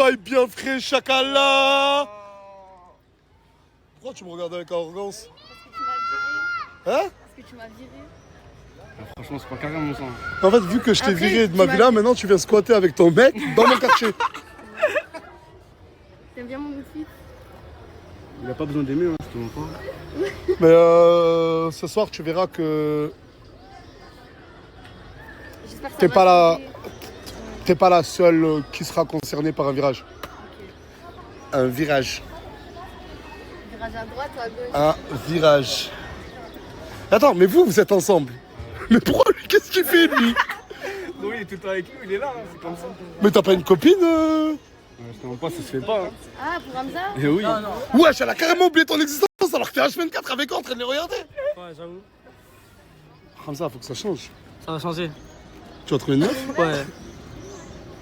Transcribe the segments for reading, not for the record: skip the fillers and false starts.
bail bien frais, chacala. Pourquoi tu me regardes avec arrogance? Parce que tu m'as viré. Hein? Parce que tu m'as viré. Franchement, c'est pas carré, mon sang. En fait, vu que je t'ai Après, viré de ma tu m'as villa, dit- maintenant tu viens squatter avec ton mec dans mon quartier. T'aimes bien mon outfit? Il a pas besoin d'aimer, hein, je te mens pas. Mais ce soir, tu verras que J'espère que ça T'es va pas là. changer. t'es pas la seule qui sera concernée par un virage. Ok. Un virage. Virage à droite ou à gauche? Un virage. Attends, mais vous êtes ensemble. Mais pourquoi lui, qu'est-ce qu'il fait lui? Oui, il est tout le temps avec nous, il est là, hein, c'est comme ça. Mais t'as pas une copine Je te mens pas, ça se fait pas. Hein. Ah, pour Hamza? Et oui. Wesh, elle a carrément oublié ton existence alors que t'es H24 avec eux en train de les regarder. Ouais, j'avoue. Hamza, faut que ça change. Ça va changer. Tu vas trouver une meuf? Ouais.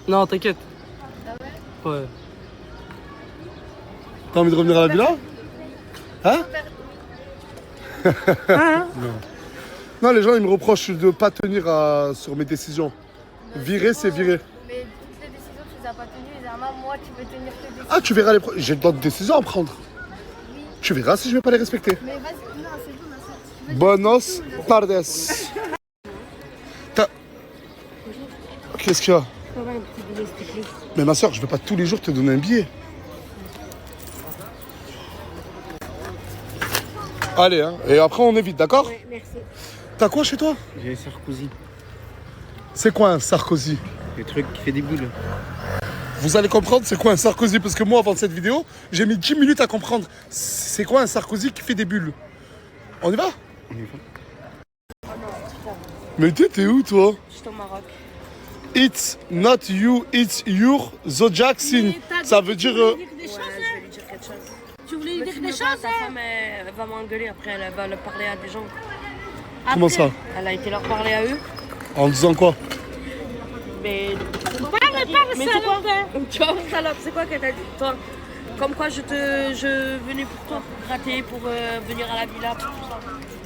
Non, t'inquiète. Ah ouais? Ouais. T'as envie de revenir à la villa? Hein? Non, les gens ils me reprochent de pas tenir sur mes décisions. Virer, c'est virer. Mais toutes les décisions, tu les as pas tenues. Zama, moi, tu veux tenir tes décisions. Ah, tu verras j'ai d'autres décisions à prendre. Oui. Tu verras si je vais pas les respecter. Mais vas-y, non, c'est bon, là, ça. Buenos tardes. T'as- Qu'est-ce qu'il y a? Mais ma soeur, je vais pas tous les jours te donner un billet. Allez, hein. Et après on évite, d'accord? Ouais, merci. T'as quoi chez toi? J'ai Sarkozy. C'est quoi un Sarkozy? Le truc qui fait des boules. Vous allez comprendre c'est quoi un Sarkozy, parce que moi avant cette vidéo, j'ai mis 10 minutes à comprendre. C'est quoi un Sarkozy qui fait des bulles? On y va? On y va. Mais t'es où toi? Je suis au Maroc. It's not you, it's your Zojackson. Ça veut dire... Ouais, je vais lui dire quelque chose. Tu voulais lui Mais dire tu des me choses, vois, ta hein? femme, elle va m'engueuler après, elle va leur parler à des gens. Comment ça? Elle a été leur parler à eux. En disant quoi? Mais. Parle, Mais c'est quoi? salope. Tu vois, salope, c'est quoi qu'elle t'a dit? Toi, comme quoi je venais pour toi, pour gratter, pour venir à la villa, pour tout ça.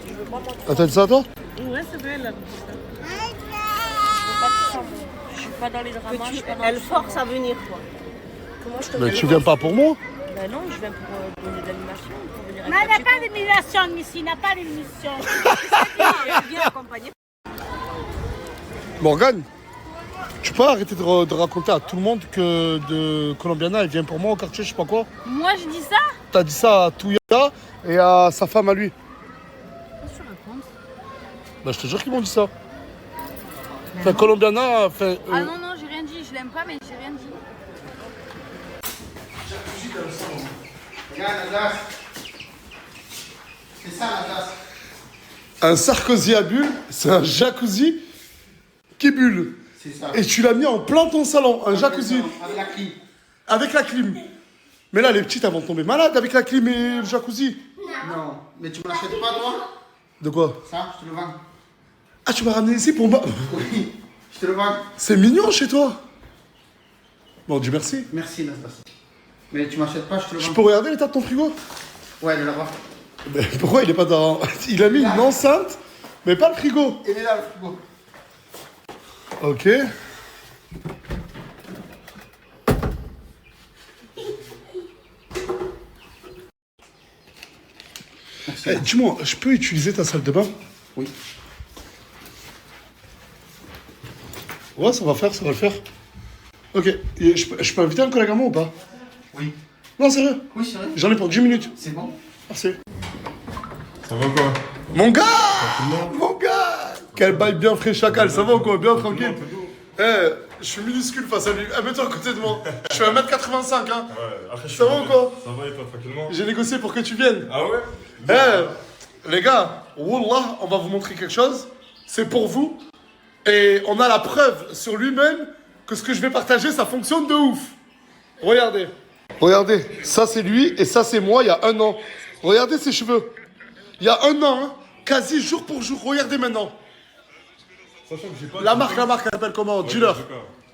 Je veux pas moi. Ah, t'as dit ça toi? Ouais, c'est vrai, elle a dit ça. Je veux pas tout ça, moi. Je suis pas dans les dramas, je suis pas dans Elle tout ça, force moi. à venir, quoi. Comment je te Mais dis? tu viens pas pour moi? Ben non, je viens pour donner de l'animation, pour venir avec Mais un elle n'a petit pas d'émulation ici, il n'a pas d'émulsion. Elle vient accompagner. Morgane, tu peux arrêter de raconter à tout le monde que de Colombiana, elle vient pour moi au quartier, je sais pas quoi. Moi, je dis ça? T'as dit ça à Touya et à sa femme à lui. Qu'est-ce que tu racontes? Bah je te jure qu'ils m'ont dit ça. Enfin, Colombiana, enfin... Ah non, non, j'ai rien dit, je l'aime pas, mais j'ai rien dit. Regarde la glace. C'est ça la glace. Un Sarkozy à bulle, c'est un jacuzzi qui bulle. C'est ça. Et tu l'as mis en plein ton salon, un jacuzzi. Avec la clim. Avec la clim. Mais là, les petites, elles vont tomber malades avec la clim et le jacuzzi. Non. Mais tu me l'achètes pas toi? De quoi? Ça, je te le vends. Ah, tu m'as ramené ici pour moi. Oui. Je te le vends. C'est mignon chez toi. Bon, dis merci. Merci Nastas. Mais tu m'achètes pas, je te le Je vends. peux regarder l'état de ton frigo? Ouais, elle est là-bas. Mais pourquoi il est pas dans... Il a mis une enceinte, mais pas le frigo. Elle est là le frigo. Ok. Eh, dis-moi, je peux utiliser ta salle de bain? Oui. Ouais, ça va le faire. Ok. Et je peux inviter un collègue à moi ou pas? Oui. Non, sérieux. Oui, c'est vrai. J'en ai pour 10 minutes. C'est bon. Merci. Ça va quoi? Mon gars! Mon gars! Quel bail bien frais chacal, ça va ou quoi? Bien tranquille. Eh, je suis minuscule face à lui. Ah, mets-toi à côté de moi. Je suis 1m85, hein. Ouais, après je Ça va ou quoi? Ça va et toi tranquillement? J'ai négocié pour que tu viennes. Ah ouais? Eh, les gars, Wallah, on va vous montrer quelque chose. C'est pour vous. Et on a la preuve sur lui-même que ce que je vais partager, ça fonctionne de ouf. Regardez. Regardez, ça c'est lui et ça c'est moi il y a 1 an. Regardez ses cheveux. Il y a 1 an, hein, quasi jour pour jour. Regardez maintenant. Sachant que j'ai pas... La marque, elle s'appelle comment? Ouais, Dis-leur.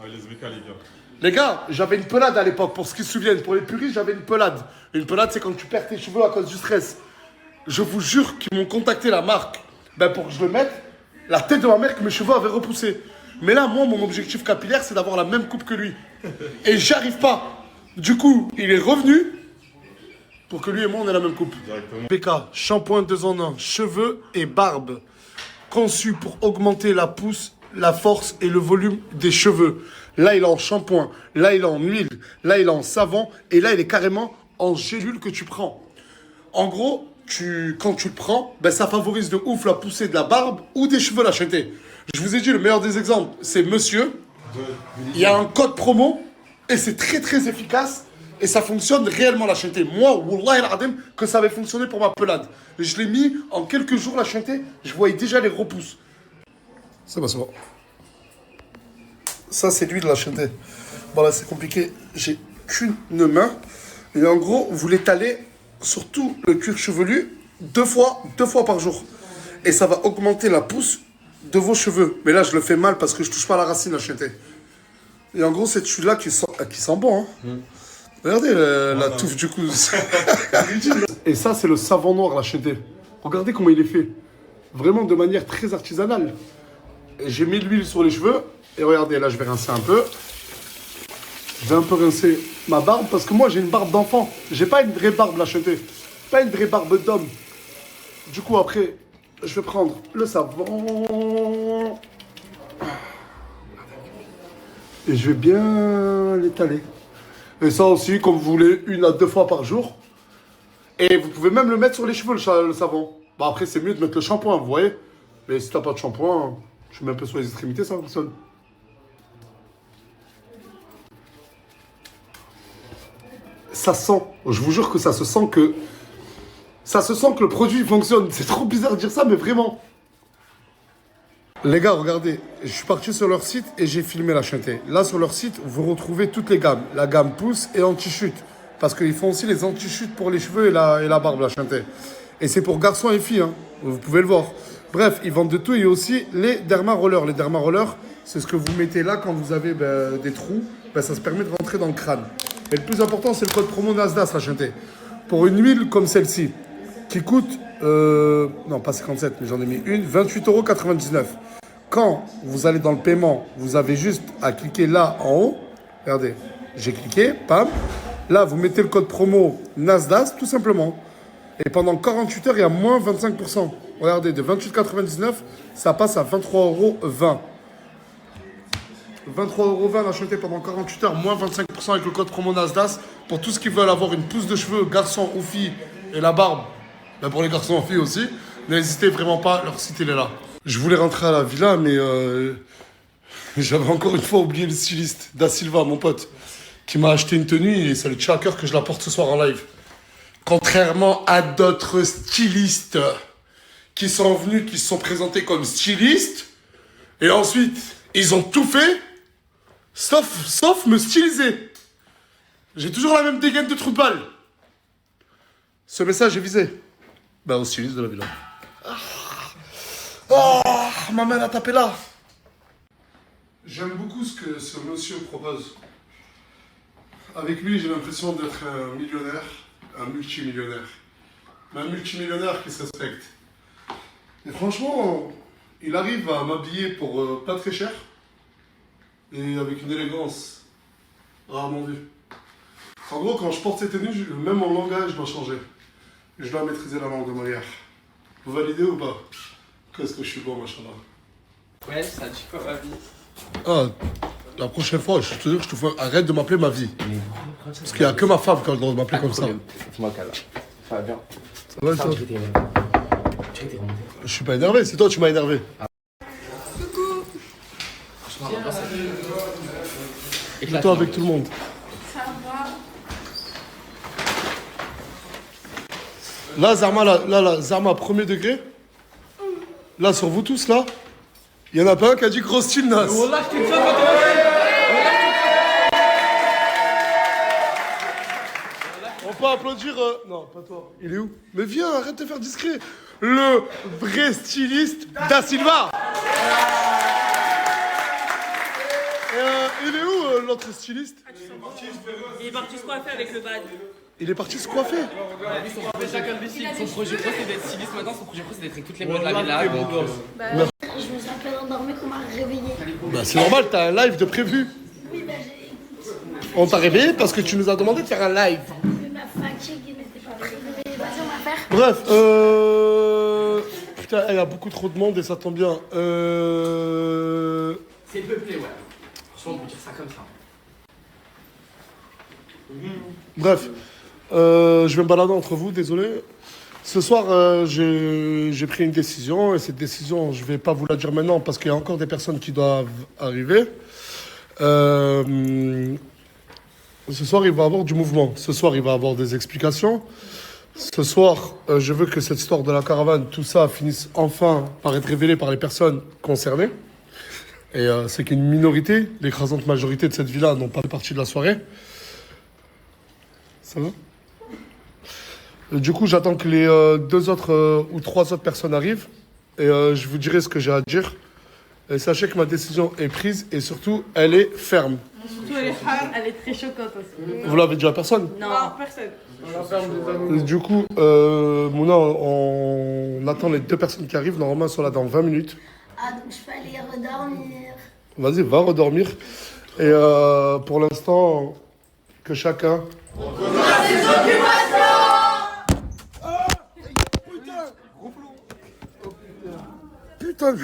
Ouais, les SBK les gars. Les gars, j'avais une pelade à l'époque, pour ceux qui se souviennent. Pour les puristes, j'avais une pelade. Une pelade, c'est quand tu perds tes cheveux à cause du stress. Je vous jure qu'ils m'ont contacté la marque pour que je le mette. La tête de ma mère que mes cheveux avaient repoussé. Mais là, moi, mon objectif capillaire, c'est d'avoir la même coupe que lui. Et j'y arrive pas. Du coup, il est revenu pour que lui et moi, on ait la même coupe. Directement. PK, shampoing 2 en 1, cheveux et barbe. Conçu pour augmenter la pousse, la force et le volume des cheveux. Là, il est en shampoing. Là, il est en huile. Là, il est en savon. Et là, il est carrément en gélule que tu prends. En gros, quand tu le prends, ben, ça favorise de ouf la poussée de la barbe ou des cheveux, la chanter. Je vous ai dit, le meilleur des exemples, c'est monsieur. Il y a un code promo et c'est très très efficace. Et ça fonctionne réellement la chanter. Moi, Wallah al-Adim, que ça avait fonctionné pour ma pelade. Je l'ai mis en quelques jours la chanter. Je voyais déjà les repousses. C'est pas ça. Ça, c'est l'huile de la chanter. Bon, là, c'est compliqué. J'ai qu'une main. Et en gros, vous l'étalez sur tout le cuir chevelu deux fois par jour. Et ça va augmenter la pousse de vos cheveux. Mais là, je le fais mal parce que je touche pas à la racine la chanter. Et en gros, cette huile-là qui sent bon. Hein. Regardez la touffe du coup. Et ça, c'est le savon noir, la chanter. Regardez comment il est fait. Vraiment de manière très artisanale. J'ai mis l'huile sur les cheveux. Et regardez, là, je vais rincer un peu. Je vais un peu rincer ma barbe. Parce que moi, j'ai une barbe d'enfant. J'ai pas une vraie barbe, la chanter. Pas une vraie barbe d'homme. Du coup, après, je vais prendre le savon. Et je vais bien l'étaler. Et ça aussi, comme vous voulez, 1 à 2 fois par jour. Et vous pouvez même le mettre sur les cheveux, le savon. Bah après, c'est mieux de mettre le shampoing, vous voyez. Mais si t'as pas de shampoing, tu mets un peu sur les extrémités, ça fonctionne. Ça sent, je vous jure que ça se sent que... Ça se sent que le produit fonctionne. C'est trop bizarre de dire ça, mais vraiment. Les gars, regardez, je suis parti sur leur site et j'ai filmé la chanter. Là, sur leur site, vous retrouvez toutes les gammes. La gamme pousse et anti-chute. Parce qu'ils font aussi les anti-chutes pour les cheveux et la barbe, la chanter. Et c'est pour garçons et filles, hein. Vous pouvez le voir. Bref, ils vendent de tout et aussi les derma rollers. Les derma rollers, c'est ce que vous mettez là quand vous avez des trous. Ça se permet de rentrer dans le crâne. Et le plus important, c'est le code promo Nasdaq, la chanter. Pour une huile comme celle-ci, qui coûte, non pas 57, mais j'en ai mis une, 28,99 €. Quand vous allez dans le paiement, vous avez juste à cliquer là en haut. Regardez, j'ai cliqué, pam. Là, vous mettez le code promo Nasdaq, tout simplement. Et pendant 48 heures, il y a moins 25%. Regardez, de 28,99 €, ça passe à 23,20 €. 23,20 € acheté pendant 48 heures, moins 25% avec le code promo Nasdaq. Pour tous qui veulent avoir une pousse de cheveux, garçon ou fille, et la barbe, ben pour les garçons ou filles aussi, n'hésitez vraiment pas, leur site il est là. Je voulais rentrer à la villa, mais j'avais encore une fois oublié le styliste, Da Silva, mon pote, qui m'a acheté une tenue et ça lui tient à cœur que je la porte ce soir en live. Contrairement à d'autres stylistes qui sont venus, qui se sont présentés comme stylistes, et ensuite, ils ont tout fait, sauf me styliser. J'ai toujours la même dégaine de trou de balle. Ce message est visé. Bah, au styliste de la villa. Oh, ma main a tapé là. J'aime beaucoup ce que ce monsieur propose. Avec lui, j'ai l'impression d'être un millionnaire, un multimillionnaire. Mais un multimillionnaire qui se respecte. Et franchement, il arrive à m'habiller pour pas très cher. Et avec une élégance rarement vue. En gros, quand je porte ces tenues, même mon langage doit changer. Je dois maîtriser la langue de Molière. Vous validez ou pas? Qu'est-ce que je suis bon, machallah. Ouais, ça dit quoi ma vie? Ah, la prochaine fois, je te dis que je te fais... Arrête de m'appeler ma vie. Parce qu'il n'y a que ma femme qui a le droit de m'appeler comme ça. Fais-moi câlin. Ça va bien? Ça va, toi? Je suis pas énervé, c'est toi qui m'as énervé. Et toi avec tout le monde. Là, Zarma, premier degré. Là, sur vous tous, là, il y en a pas un qui a dit gros style, Nas. On peut applaudir... Non, pas toi. Il est où? Mais viens, arrête de faire discret. Le vrai styliste Da Silva. Il est où, l'autre styliste? Il est parti se coiffer avec le bad. Il est parti se coiffer. Chacun décide. Son projet pro c'est d'être styliste maintenant, son projet pro c'est d'être avec toutes les meufs de la villa. Donc, Je me suis un peu endormi qu'on m'a réveillé. Bah c'est normal, t'as un live de prévu. Oui, bah j'ai... On t'a réveillé parce que tu nous as demandé de faire un live. Ma fatigue n'était pas réveillée. Vas-y, on va faire. Bref, putain, il y a beaucoup trop de monde et ça tombe bien. C'est peuplé, ouais. Franchement, on peut dire ça comme ça. Bref, je vais me balader entre vous, désolé. Ce soir, j'ai pris une décision et cette décision, je ne vais pas vous la dire maintenant parce qu'il y a encore des personnes qui doivent arriver. Ce soir, il va y avoir du mouvement. Ce soir, il va y avoir des explications. Ce soir, je veux que cette histoire de la caravane, tout ça, finisse enfin par être révélé par les personnes concernées. Et c'est qu'une minorité, l'écrasante majorité de cette villa n'ont pas fait partie de la soirée. Ça va ? Du coup, j'attends que les 2 autres ou 3 autres personnes arrivent et je vous dirai ce que j'ai à dire. Et sachez que ma décision est prise et surtout, elle est ferme. Surtout, elle est très choquante aussi. Vous l'avez dit à personne ? Non, personne. Du coup, Mouna, on attend les 2 personnes qui arrivent. Normalement, elles sont là dans 20 minutes. Ah, donc je peux aller redormir. Vas-y, va redormir. Et pour l'instant, que chacun... Putain.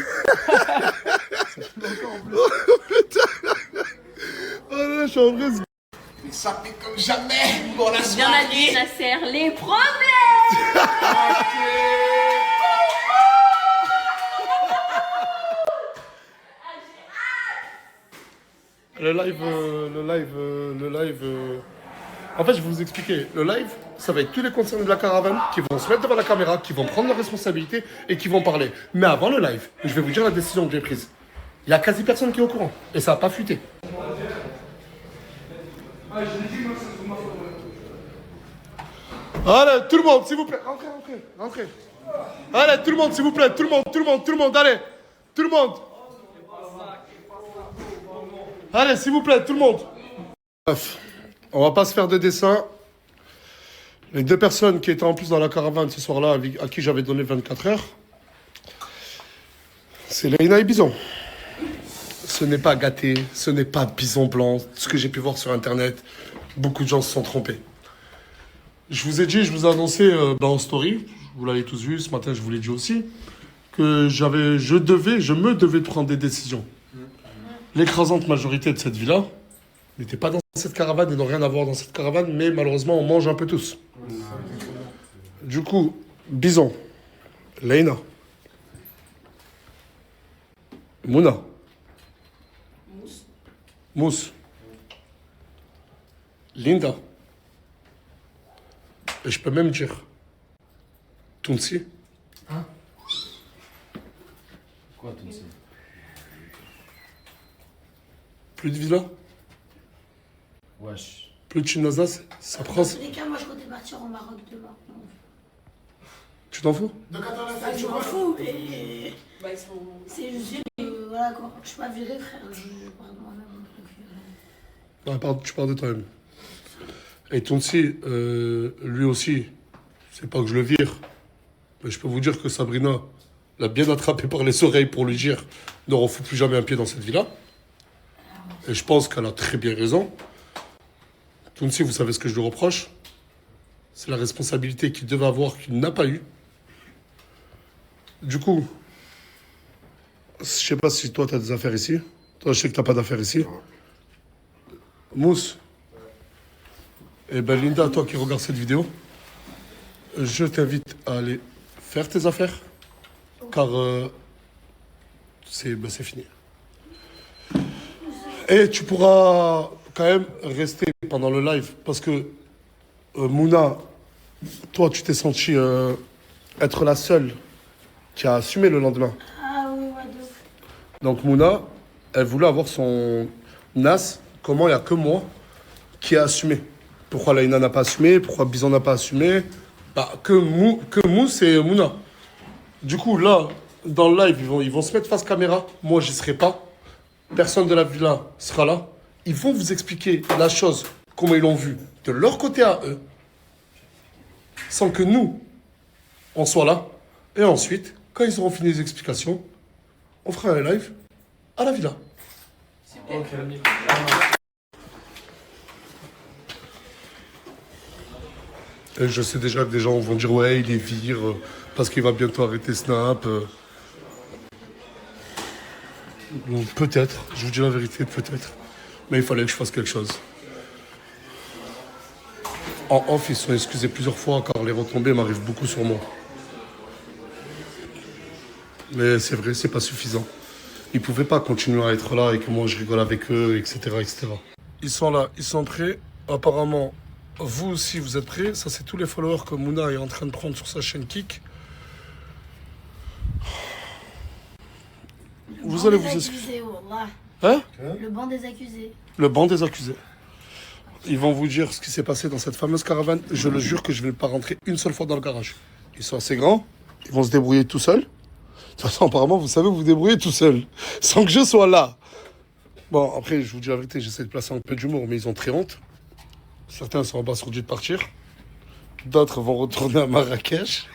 Oh putain. Oh là, je suis en vrai. Mais ça fait comme jamais pour la Bien la nuit, ça sert les problèmes. Le live. En fait, je vais vous expliquer. Le live, ça va être tous les concernés de la caravane qui vont se mettre devant la caméra, qui vont prendre leurs responsabilités et qui vont parler. Mais avant le live, je vais vous dire la décision que j'ai prise. Il y a quasi personne qui est au courant et ça n'a pas fuité. Allez, tout le monde, s'il vous plaît. Rentrez. Allez, tout le monde, s'il vous plaît. Tout le monde, allez. Tout le monde. Allez, s'il vous plaît, tout le monde. Bref, on va pas se faire de dessin. Les 2 personnes qui étaient en plus dans la caravane ce soir-là, à qui j'avais donné 24 heures, c'est Leïna et Bison. Ce n'est pas gâté, ce n'est pas Bison blanc. Ce que j'ai pu voir sur Internet, beaucoup de gens se sont trompés. Je vous ai dit, je vous ai annoncé en story, vous l'avez tous vu, ce matin je vous l'ai dit aussi, que je me devais de prendre des décisions. L'écrasante majorité de cette villa n'était pas dans cette caravane et n'ont rien à voir dans cette caravane, mais malheureusement, on mange un peu tous. Du coup, Bison, Leïna, Mouna, Mousse, Linda, et je peux même dire Tounsi. Quoi, tout ça? Plus de villa, Wesh. plus de Chinazas, ça prend. Dans tous les cas, moi je comptais partir au Maroc demain. Tu t'en fous? Je m'en fous, mais. C'est juste que. Voilà quoi. Je suis pas viré, frère. Je pars de moi-même. Tu parles de toi-même. Et Tounsi, lui aussi, c'est pas que je le vire, mais je peux vous dire que Sabrina l'a bien attrapé par les oreilles pour lui dire ne refous plus jamais un pied dans cette villa. Et je pense qu'elle a très bien raison. Tounsi, vous savez ce que je lui reproche? C'est la responsabilité qu'il devait avoir, qu'il n'a pas eu. Du coup, je sais pas si toi, tu as des affaires ici. Toi, je sais que tu n'as pas d'affaires ici. Mousse. Et ben Linda, toi qui regardes cette vidéo, je t'invite à aller faire tes affaires. Car c'est fini. Et tu pourras quand même rester pendant le live. Parce que Mouna, toi tu t'es sentie être la seule qui a assumé le lendemain. Ah oui, ouais, de ouf. Donc Mouna, elle voulait avoir son NAS. Comment il n'y a que moi qui a assumé? Pourquoi Laïna n'a pas assumé? Pourquoi Bison n'a pas assumé? Que Mousse et Mouna. Du coup, là, dans le live, ils vont se mettre face caméra. Moi, j'y serai pas. Personne de la villa sera là. Ils vont vous expliquer la chose, comment ils l'ont vu, de leur côté à eux, sans que nous, on soit là. Et ensuite, quand ils auront fini les explications, on fera un live à la villa. Et je sais déjà que des gens vont dire ouais, il est vire parce qu'il va bientôt arrêter Snap. Bon, peut-être, je vous dis la vérité, peut-être. Mais il fallait que je fasse quelque chose. En off, ils se sont excusés plusieurs fois car les retombées m'arrivent beaucoup sur moi. Mais c'est vrai, c'est pas suffisant. Ils pouvaient pas continuer à être là et que moi je rigole avec eux, etc., etc. Ils sont là, ils sont prêts. Apparemment, vous aussi vous êtes prêts. Ça, c'est tous les followers que Mouna est en train de prendre sur sa chaîne Kik. Vous allez vous excuser. Hein? Le banc des accusés. Le banc des accusés. Ils vont vous dire ce qui s'est passé dans cette fameuse caravane. Je le jure que je ne vais pas rentrer une seule fois dans le garage. Ils sont assez grands, ils vont se débrouiller tout seuls. De toute façon, apparemment, vous savez vous débrouiller tout seul, sans que je sois là. Bon, après, je vous dis la vérité, j'essaie de placer un peu d'humour, mais ils ont très honte. Certains sont abasourdis de partir. D'autres vont retourner à Marrakech.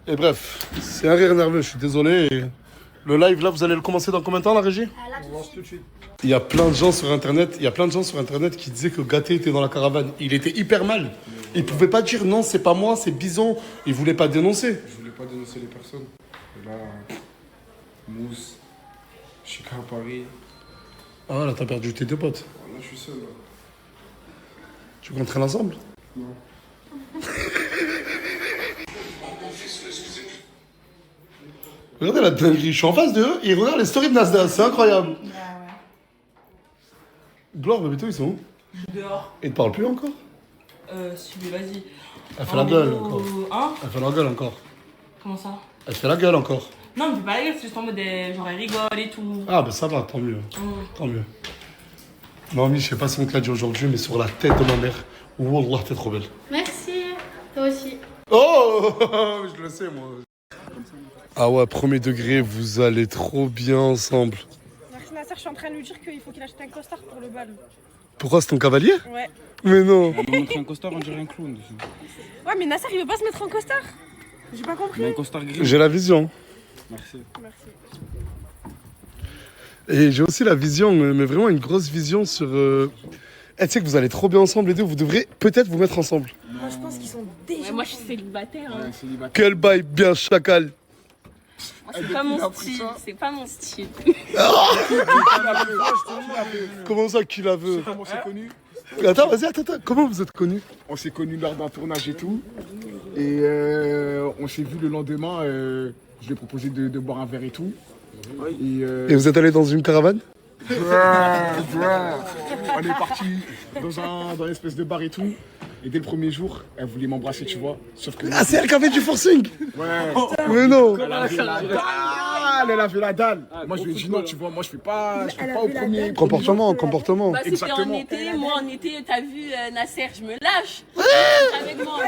Et bref, c'est un rire nerveux, je suis désolé. Et le live, là, vous allez le commencer dans combien de temps, la régie? On lance tout de suite. Il y a plein de gens sur Internet, qui disaient que Gaté était dans la caravane. Il était hyper mal. Il pouvait pas dire non, c'est pas moi, c'est Bison. Il voulait pas dénoncer. Je voulais pas dénoncer les personnes. Et là, Mousse, Chica à Paris. Ah là, t'as perdu tes deux potes. Là, je suis seul. Là. Tu comptes traîner ensemble? Non. Regardez la dinguerie, je suis en face d'eux, ils regardent les stories de Nasdaq, c'est incroyable. Gloire, Bébito, ils sont où? Dehors. Ils te parlent plus encore? Si, mais vas-y. Elle fait la gueule Rendez-vous encore. Hein? Elle fait la gueule encore. Comment ça? Elle fait la gueule encore. Non, mais fais pas la gueule, c'est juste en mode genre elle rigole et tout. Ah bah ça va, tant mieux. Tant mieux. Mamie, je sais pas si on te l'a dit aujourd'hui, mais sur la tête de ma mère, Wallah, t'es trop belle. Merci. Toi aussi. Oh je le sais, moi. Ah ouais, premier degré, vous allez trop bien ensemble. Merci Nasser, je suis en train de lui dire qu'il faut qu'il achète un costard pour le bal. Pourquoi, c'est ton cavalier? Ouais. Mais non. On va montrer un costard, on dirait un clown dessus. Ouais, mais Nasser, il veut pas se mettre en costard. J'ai pas compris. Mais un costard gris. J'ai la vision. Merci. Merci. Et j'ai aussi la vision, mais vraiment une grosse vision sur... Eh, tu sais que vous allez trop bien ensemble les deux, vous devrez peut-être vous mettre ensemble. Moi, je pense qu'ils sont déjà... Ouais, moi je suis célibataire. Hein. Ouais, célibataire. Quel bail bien chacal. C'est pas mon style, c'est pas mon style. Comment ça qu'il la veut? Comment on s'est connus? Attends, vas-y, attends. Comment vous êtes connus? On s'est connus lors d'un tournage et tout. Et on s'est vu le lendemain. Je lui ai proposé de boire un verre et tout. Et vous êtes allé dans une caravane? On est parti dans une espèce de bar et tout. Et dès le premier jour, elle voulait m'embrasser, tu vois. Sauf que... Ah, c'est elle qui avait du forcing? Ouais. Mais non. Elle avait la dalle. Elle avait la dalle. Moi, je lui ai dit non, tu vois. Moi, je fais pas au premier. Comportement. Bah, c'était en Exactement. été, moi en été, t'as vu Nasser, je me lâche. Avec moi,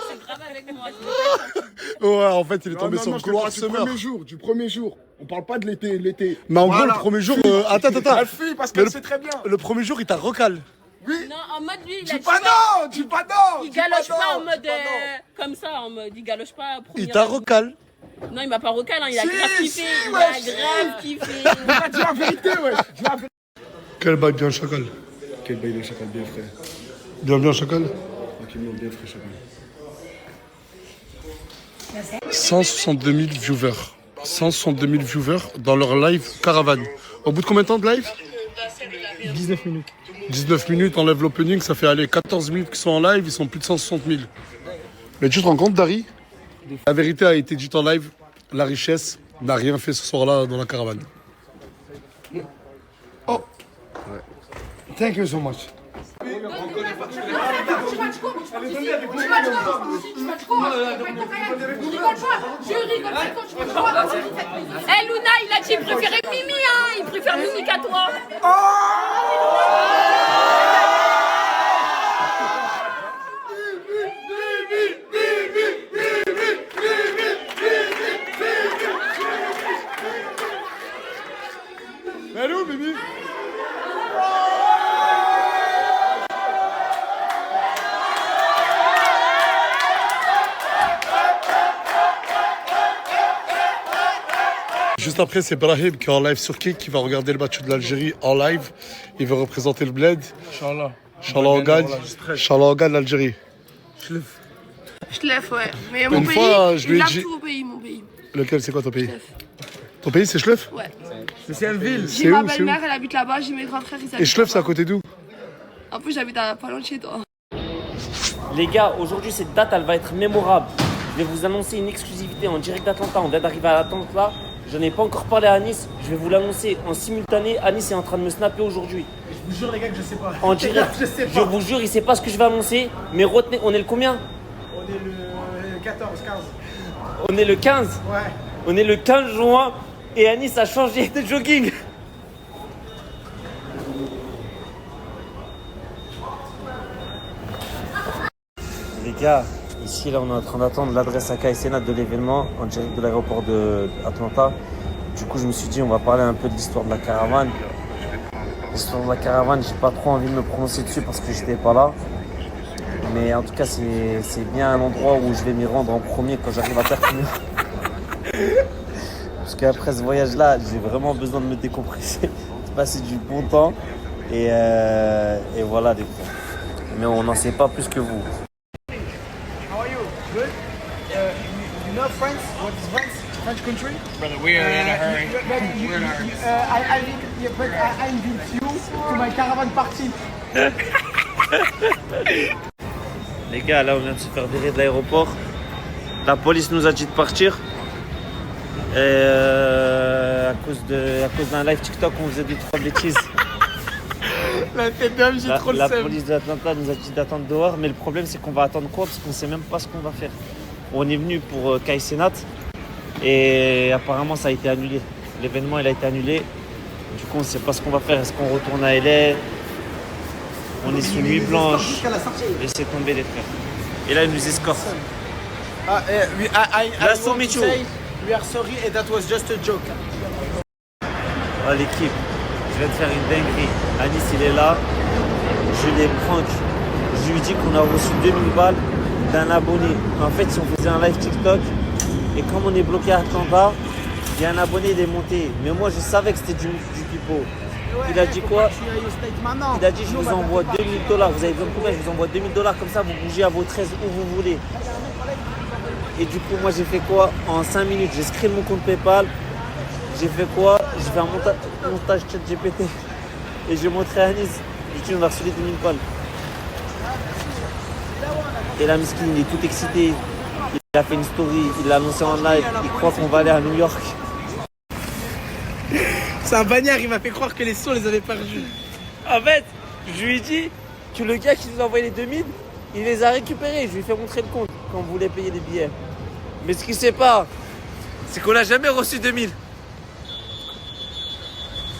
c'est grave avec moi. Ouais, en fait, il est Non, tombé non, sur non, je te Gloire parle Summer. du premier jour. On parle pas de l'été. Mais en gros, Voilà. le premier jour... Attends. Elle fuit parce Mais qu'elle le- sait très bien. Le premier jour, il t'a recal. Oui. Non, en mode lui, il a Dis dit pas non, dis pas non. il dis pas galoche non, pas en dis mode pas non. comme ça, en mode il galoche pas. Il t'a recal. Non, il m'a pas recal, hein, il a Si, grave kiffé. si, Il ouais, a si. grave kiffé. Dis la vérité, ouais. Dis la vérité. Quel bail bien chacal. Quel bail de chacal bien frais. Bien chacal. Tranquillement, bien frais chacal. 162 000 viewers. 162 000 viewers dans leur live caravane. Au bout de combien de temps de live? 19 minutes. 19 minutes, on lève l'opening, ça fait aller 14 minutes qui sont en live, ils sont plus de 160 000. Mais tu te rends compte, Dari? La vérité a été dite en live, la richesse n'a rien fait ce soir-là dans la caravane. Oh. Thank you so much. Eh Luna, il a dit qu'il préférait Mimi, hein. Il préfère Mimi qu'à toi. Mais elle est où, Mimi? Juste après, c'est Brahim qui est en live sur Kik, qui va regarder le match de l'Algérie en live. Il veut représenter le bled. Inch'Allah. Inch'Allah, on gagne. Inch'Allah, on gagne l'Algérie. Schleff, ouais. Mais mon Une pays, fois, je lui ai il lave dit- tout au pays, mon pays. Lequel, c'est quoi ton pays? Schleff. Ton pays, c'est Schleuf? Ouais. C'est une ville. J'ai C'est ma où, c'est belle-mère, elle habite là-bas, j'ai mes grands frères, ils habitent Et Schleuf, c'est à là-bas. côté d'où? En plus, j'habite à pas loin de chez toi. Les gars, aujourd'hui cette date elle va être mémorable. Je vais vous annoncer une exclusivité en direct d'Atlanta. On vient d'arriver à Atlanta. J'en ai pas encore parlé à Anis. Je vais vous l'annoncer en simultané. Anis est en train de me snapper aujourd'hui. Je vous jure, les gars, que je sais pas. En direct. Je sais Je pas. vous jure, il sait pas ce que je vais annoncer. Mais retenez, on est le combien? On est le 14, 15. On est le 15. Ouais. On est le 15 juin. Et Anis a changé de jogging. Les gars, ici là on est en train d'attendre l'adresse à Kai Cenat de l'événement en direct de l'aéroport d'Atlanta. Du coup je me suis dit on va parler un peu de l'histoire de la caravane. L'histoire de la caravane, j'ai pas trop envie de me prononcer dessus parce que j'étais pas là. Mais en tout cas c'est bien un endroit où je vais m'y rendre en premier quand j'arrive à Perpignan. Parce qu'après ce voyage là j'ai vraiment besoin de me décompresser, de passer du bon temps et voilà des fois. Mais on n'en sait pas plus que vous. How are you? Good? You know France? What is France? French country? Brother, we are in a hurry. We're in a hurry. I invite you to my caravan party. Les gars, là on vient de se faire virer de l'aéroport. La police nous a dit de partir. Et à cause d'un live TikTok, on faisait 2-3 bêtises. La tête d'homme, j'ai trop le La seum. police d'Atlanta nous a dit d'attendre dehors, mais le problème c'est qu'on va attendre quoi? Parce qu'on sait même pas ce qu'on va faire. On est venu pour Kai Cenat et apparemment ça a été annulé. L'événement il a été annulé. Du coup on sait pas ce qu'on va faire. Est-ce qu'on retourne à LA? On est sous nuit blanche. Jusqu'à la sortie. Laissez tomber les frères. Et là ils nous escortent. I Nice to want meet to you. say we are sorry and that was just a joke. Ah l'équipe, je viens de faire une dinguerie. Anis il est là, je les prank. Je lui dis qu'on a reçu 2000 balles d'un abonné. En fait si on faisait un live TikTok et comme on est bloqué à Atlanta, il y a un abonné il est monté. Mais moi je savais que c'était du pipeau. Il a dit quoi? Il a dit je vous envoie 2000 $. Vous avez besoin de combien? Je vous envoie 2000 $, comme ça vous bougez à vos 13 où vous voulez. Et du coup moi j'ai fait quoi? En 5 minutes j'ai screen mon compte PayPal. J'ai fait quoi? J'ai fait un montage chat GPT. Et j'ai montré à Anis. J'ai dit on a reçu les 2000 balles. Et la miskin il est tout excité. Il a fait une story, il l'a annoncé en live. Il croit qu'on va aller à New York. C'est un bagnard, il m'a fait croire que les sons les avait perdus. En fait, je lui ai dit que le gars qui nous a envoyé les 2000, il les a récupérés. Je lui ai fait montrer le compte quand on voulait payer les billets. Mais ce qu'il sait pas, c'est qu'on n'a jamais reçu 2000.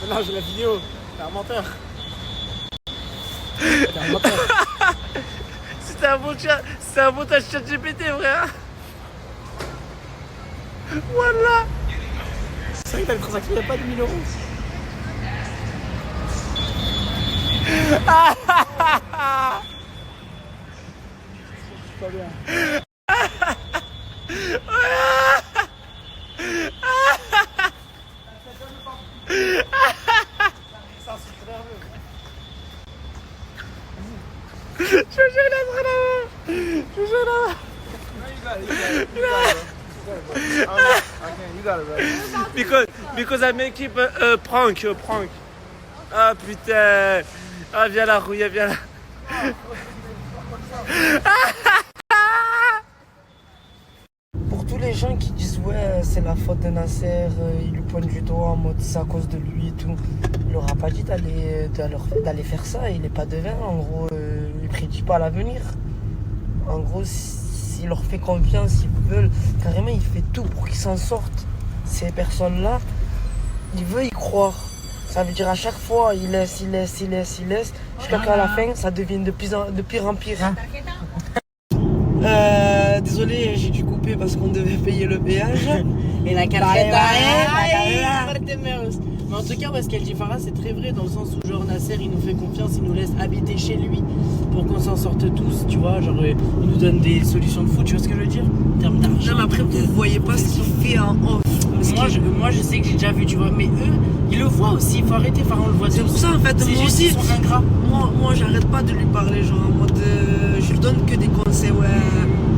Non, j'ai la vidéo. T'es un menteur. T'es un menteur. C'était un montage chat GPT, frère. Voilà. C'est vrai que t'as le consacré, il n'y a pas de 1000 €. Pas bien. Because I make it a prank. Ah putain. Ah viens là, Rouille, viens là. Pour tous les gens qui disent ouais c'est la faute de Nasser, il lui pointe du doigt en mode c'est à cause de lui et tout, il leur a pas dit d'aller faire ça, il est pas devin, en gros il prédit pas l'avenir. En gros s'il leur fait confiance, ils veulent, carrément il fait tout pour qu'ils s'en sortent. Ces personnes là, il veut y croire. Ça veut dire à chaque fois il laisse, jusqu'à qu'à la fin ça devienne de pire en pire. Désolé, j'ai dû couper parce qu'on devait payer le péage. Et la carreta, mais en tout cas, ce qu'elle dit Farah, c'est très vrai dans le sens où genre Nasser il nous fait confiance, il nous laisse habiter chez lui pour qu'on s'en sorte tous, tu vois. Genre, il nous donne des solutions de foot, tu vois ce que je veux dire? En termes d'argent. Non, mais après, vous voyez pas ce qu'il fait en off. Moi, je sais que j'ai déjà vu, tu vois. Mais eux, ils le voient aussi. Il faut arrêter. Enfin, on le voit. C'est pour ça, en fait, moi aussi, ils sont ingrats. Moi, j'arrête pas de lui parler, genre, en mode. Je lui donne que des conseils, ouais.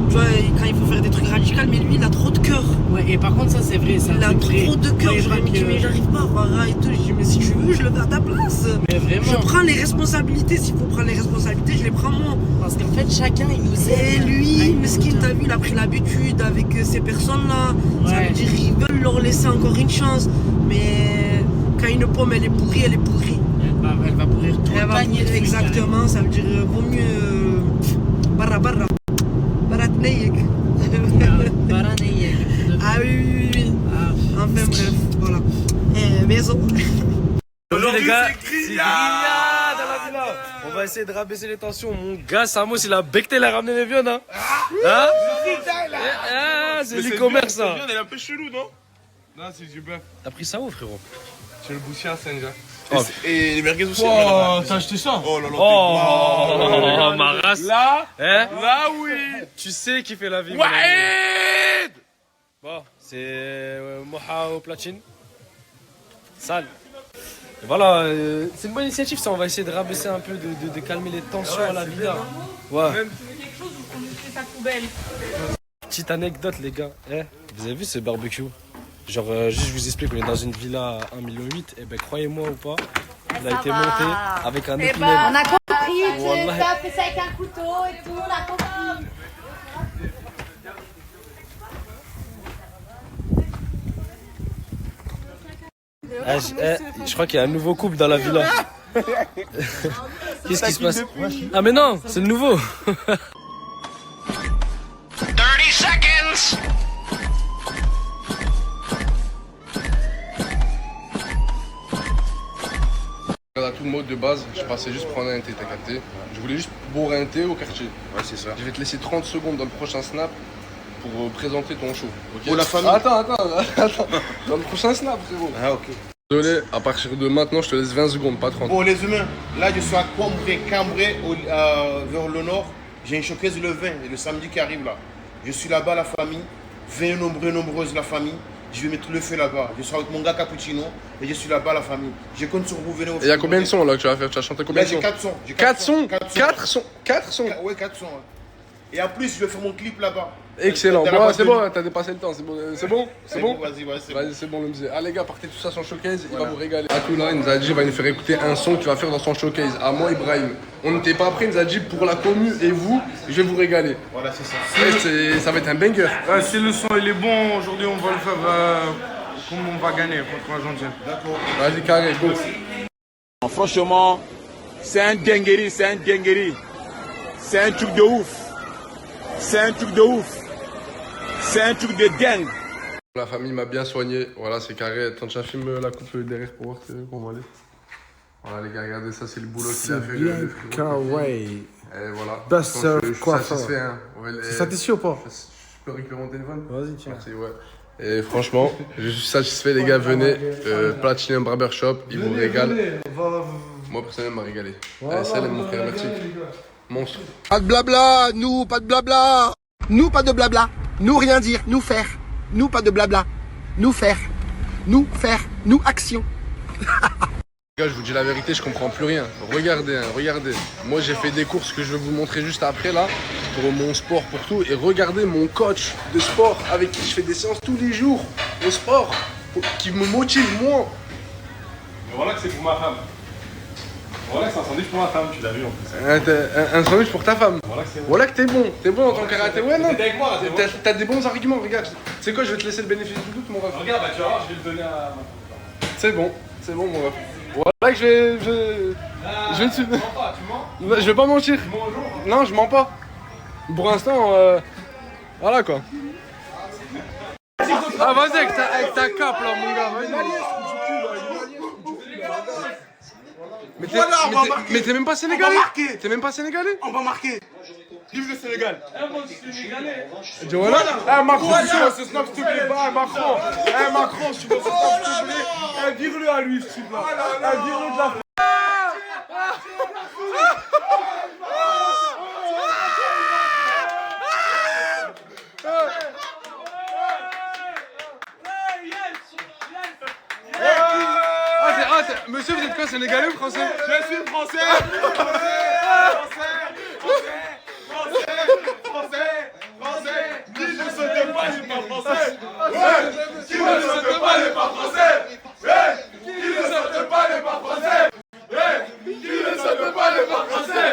Tu vois, quand il faut faire des trucs radicaux, mais lui, il a trop de cœur. Ouais, et par contre, ça, c'est vrai. Il a trop de cœur. Je lui dis, mais j'arrive pas à voir et tout. Je dis, mais si tu veux, je le fais à ta place. Mais vraiment. Je prends les responsabilités. S'il faut prendre les responsabilités, je les prends moi. Parce qu'en fait, chacun, il nous aide. Et lui, mesquine, t'as vu, il a pris l'habitude avec ces personnes-là. Ça veut dire, ils veulent leur laisser encore une chance. Mais quand une pomme, elle est pourrie, elle est pourrie. Elle va pourrir tout le panier. Exactement, ça veut dire, vaut mieux. Barra. Baratneyek. Ah oui. Enfin bref, voilà. Maison. Bonjour les gars, c'est Grigna dans la villa. On va essayer de rabaisser les tensions. Mon gars Samos, il a becté, il a ramené les viandes, hein. C'est l'e-commerce, ça. Elle est un peu chelou, non? Non, c'est du bœuf. T'as pris ça où, frérot? C'est le boucher à Saint-Jacques. Et les merguez aussi. Oh, t'as acheté ça? Oh là là. Oh, ma race. Là, là oui. Tu sais qui fait la vie. Wahed. Bon, c'est Moha au platine. Sale. Et voilà, c'est une bonne initiative ça. On va essayer de rabaisser un peu, de calmer les tensions à la villa. Ouais. quelque chose ou qu'on fait sa poubelle. Petite anecdote, les gars. Vous avez vu ce barbecue? Genre, juste je vous explique, on est dans une villa à 1,8 million. Et ben, croyez-moi ou pas, il a été monté avec un épinette. On a compris, Wallah. tu as fait ça avec un couteau et tout, on a compris. Je crois qu'il y a un nouveau couple dans la villa. Qu'est-ce qui se passe? Ah mais non, c'est le nouveau. 30 seconds. À tout mode de base, je passais juste prendre un thé, t'as capté. Je voulais juste boire un thé au quartier. Ouais, c'est ça. Je vais te laisser 30 secondes dans le prochain snap pour présenter ton show. Okay? Pour la famille. Attends. Dans le prochain snap, frérot. Ah, ok. Désolé, à partir de maintenant, je te laisse 20 secondes, pas 30. Bon, les humains, là, je suis à Cambrai, vers le nord. J'ai une showcase le 20, le samedi qui arrive là. Je suis là-bas, la famille. Venez nombreuses, la famille. Je vais mettre le feu là-bas. Je suis avec mon gars Cappuccino et je suis là-bas, la famille. Je compte sur vous, venez au Et il y a combien de sons là que tu vas faire? Tu vas chanter combien de sons? J'ai 4 sons. 4 sons? 4 sons? Ouais, 4 sons. Ouais. Et en plus, je vais faire mon clip là-bas. Excellent. Bon, c'est bon, t'as dépassé le temps. C'est bon? Vas-y, c'est bon, le musée. Ah, les gars, partez tout ça son showcase. Il va vous régaler. À tout là, il nous a dit il va nous faire écouter un son qu'il va faire dans son showcase. À moi, Ibrahim. On n'était pas prêts, il nous a dit pour la commune et vous, je vais vous régaler. Voilà, c'est ça. Ça va être un banger. Si le son il est bon, aujourd'hui on va le faire comme on va gagner contre l'Argentine. D'accord. Vas-y, carré, go. Franchement, c'est un dinguerie. C'est un truc de ouf. C'est un truc de dingue. La famille m'a bien soigné. Voilà, c'est carré. Attends, tu filmes la coupe derrière pour voir comment elle est. Voilà, les gars, regardez ça, c'est le boulot qu'il a fait. Bien kawaii. Et voilà. Best coiffeur. Satisfait, hein. C'est satisfait ou pas? Je peux récupérer mon téléphone? Vas-y, tiens. Merci, ouais. Et franchement, je suis satisfait, les gars. Venez, Platinum Barbershop, ils vous régalent. Moi, personnellement, m'a régalé. Allez, salut, mon frère, merci. Monstre. Pas de blabla, nous, pas de blabla. Nous, pas de blabla. Nous, rien dire, nous faire. Nous, pas de blabla. Nous, faire. Nous, action. Les gars, je vous dis la vérité, je comprends plus rien. Regardez, regardez. Moi, j'ai fait des courses que je vais vous montrer juste après, là, pour mon sport, pour tout. Et regardez mon coach de sport avec qui je fais des séances tous les jours au sport, qui me motive, moi. Mais voilà que c'est pour ma femme. Voilà que c'est un sandwich pour ma femme, tu l'as vu en plus. Un sandwich pour ta femme. Voilà que t'es bon en tant karaté. Ouais, non. T'es avec moi, t'as des bons arguments, regarde. C'est quoi, je vais te laisser le bénéfice du doute, mon ref. Regarde, bah tu vas voir, je vais le donner à ma femme. C'est bon, mon ref. Voilà que je vais te... Tu mens pas, tu mens? Je vais pas mentir. Tu mens au jour? Non, je mens pas. Pour l'instant, voilà quoi. Ah, vas-y avec ta cape là, mon gars. Mais t'es même pas sénégalais. T'es même pas sénégalais. On va marquer. Vive le Sénégal. Moi, je suis sénégalais. Et voilà. Macron, tu vois ce snap, s'il te plaît. Macron, tu vois ce snap, s'il te plaît. Vire-le à lui, s'il te plaît. Vire-le de la quoi, sénégalais ou français? Je suis français. Français. Qui ne saute pas n'est pas français. Qui ne saute pas n'est pas français. Qui ne saute pas n'est pas français. Qui ne saute pas n'est pas français.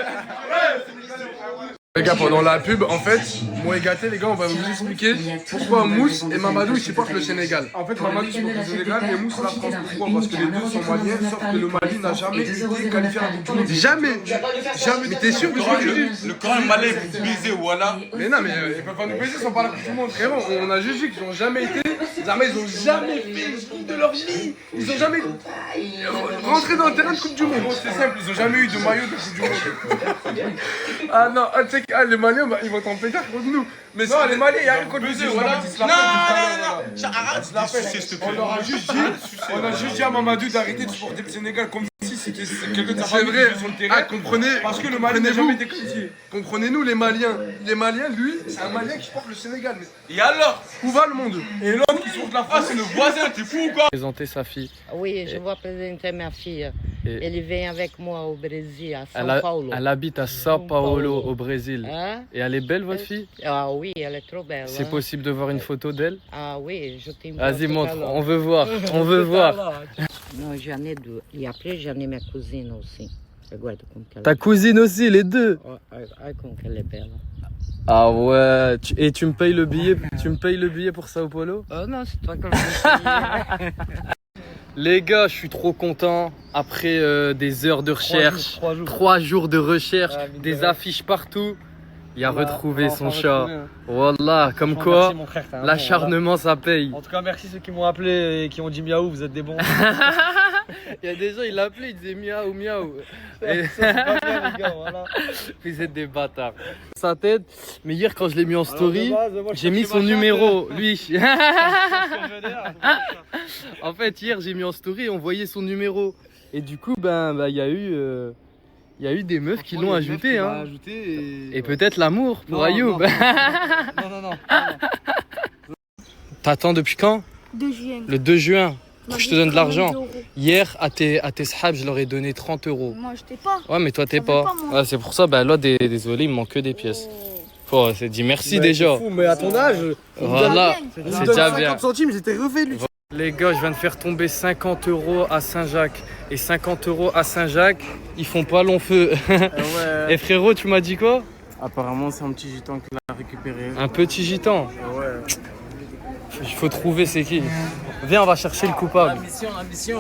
Les gars, pendant la pub, en fait, moi et Gaté, les gars, on va vous expliquer pourquoi Mousse et Mamadou ils supportent le Sénégal. En fait, Mamadou supporte le Sénégal et Mousse la France. Pourquoi? Parce que les deux sont maliens, sauf que le Mali n'a jamais été qualifié à la Coupe du Monde. Jamais. Jamais. Mais t'es sûr que le camp malais vous baiser, voilà. Mais non, mais ils peuvent pas nous baiser sans pas la Coupe du Monde, frérot. On a jugé qu'ils ont jamais été. Les Armées, ils ont jamais fait une coupe de leur vie. Ils ont jamais rentré dans le terrain de Coupe du Monde. C'est simple, ils ont jamais eu de maillot de Coupe du Monde. Ah non, tu sais que les Maliens, bah, ils vont t'en péter contre nous. Mais non, les Maliens, il y a rien contre nous. Voilà. Non. Arrête, on a juste dit à Mamadou d'arrêter de supporter le Sénégal comme si c'était quelqu'un de sa famille sur le terrain. Comprenez, parce que le Mali n'a jamais été qualifié. Comprenez-nous, les Maliens. Les Maliens, lui, c'est un Malien qui supporte le Sénégal. Et alors? Où va le monde? Et l'autre qui supporte la France, c'est le voisin, t'es fou ou quoi? Présenter sa fille. Oui, je vais présenter ma fille. Elle vient avec moi au Brésil, à São Paulo. Elle habite à São Paulo, au Brésil. Hein? Et elle est belle, votre fille? Ah oui, elle est trop belle. C'est possible de voir une photo d'elle? Ah oui, je t'aime. Vas-y, montre, on veut voir, on veut voir. Non, j'en ai deux. Et après, j'en ai ma cousine aussi. Regarde comme elle est. Ta cousine aussi, les deux? Comme elle est belle. Ah ouais, et tu me payes le billet, pour Sao Paulo? Oh non, c'est toi qui le paye. Les gars, je suis trop content. Après des heures de recherche, 3 jours de recherche, des affiches partout, il a retrouvé son chat. Wallah, comme quoi, l'acharnement ça paye. En tout cas, merci ceux qui m'ont appelé et qui ont dit miaou, vous êtes des bons. Il y a des gens, ils l'appelaient, ils disaient miaou, miaou. Et... c'est pas bien, les gars, voilà. Vous êtes des bâtards. Sa tête, mais hier quand je l'ai mis en story, j'ai mis son numéro, lui. En fait, hier j'ai mis en story et on voyait son numéro. Et du coup, il y a eu des meufs qui l'ont ajouté. Hein. Et peut-être l'amour pour Ayoub. Non. T'attends depuis quand? 2 juin. Le 2 juin. Pour que je te donne de l'argent. Hier, à tes sahab, je leur ai donné 30 €. Moi, je t'ai pas. Ouais, mais toi, t'es pas. Ouais, c'est pour ça, là, désolé, il me manque que des pièces. Faut dit merci déjà. Fou, mais à ton âge, voilà, c'est déjà bien. 50 centimes, j'étais refait, lui. Les gars, je viens de faire tomber 50 € à Saint-Jacques. Et 50 € à Saint-Jacques, ils font pas long feu. Et frérot, tu m'as dit quoi? Apparemment, c'est un petit gitan qui l'a récupéré. Un petit gitan? Ouais. Il faut trouver c'est qui. Viens, on va chercher le coupable. La mission.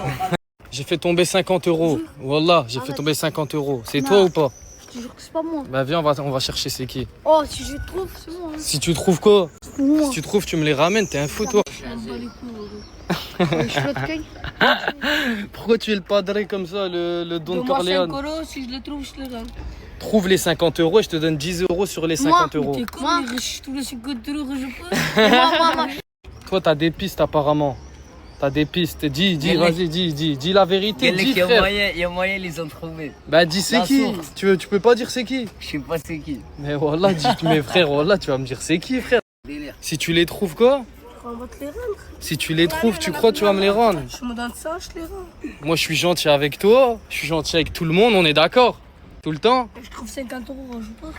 J'ai fait tomber 50 €. Wallah, j'ai fait tomber 50 €. C'est toi ou pas? Je te jure que c'est pas moi. Bah viens, on va chercher c'est qui. Oh, si je trouve, c'est moi. Hein. Si tu trouves quoi? Moi. Si tu trouves, tu me les ramènes, t'es un fou toi. Pourquoi tu es le padré comme ça, le Don Corleone? Donne-moi 5 €, si je les trouve, je les donne. Trouve les 50 € et je te donne 10 € sur les 50 €. T'es con, mais je trouve les 50 € que je peux. Toi, t'as des pistes apparemment. T'as des pistes. Dis, vas-y, dis la vérité. Dis, frère. Il y a moyen, ils ont trouvé. Bah, dis c'est qui. Tu peux pas dire c'est qui. Je sais pas c'est qui. Mais wallah, mais frère, wallah, tu vas me dire c'est qui, frère. Si tu les trouves quoi? On va te les rendre. Si tu les trouves, tu crois que tu vas me les rendre? Je me donne ça, je les rends. Moi, je suis gentil avec toi. Je suis gentil avec tout le monde, on est d'accord? Tout le temps? Je trouve 50 €, je pas.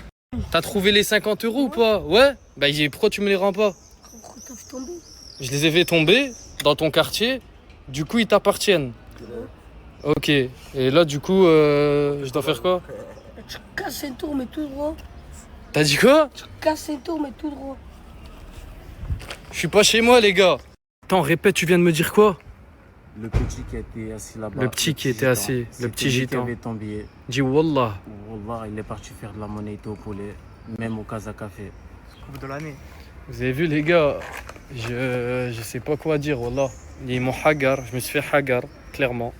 T'as trouvé les 50 € ou pas? Ouais? Bah, pourquoi tu me les rends pas? Pourquoi t'as fait tomber? Je les ai fait tomber dans ton quartier, du coup ils t'appartiennent. Ok, et là du coup, je dois faire quoi? Tu casses un tour mais tout droit. T'as dit quoi? Tu casses un tour mais tout droit. Je suis pas chez moi les gars. Attends, répète, tu viens de me dire quoi? Le petit qui était assis là-bas. Le petit qui était assis, le petit gitan. Qui avait ton billet. Dis wallah. Wallah, il est parti faire de la monnaie au poulet, même au Casa Café. Coupe de l'année. Vous avez vu les gars, je sais pas quoi dire, wallah. Ils m'ont hagar, je me suis fait hagar, clairement.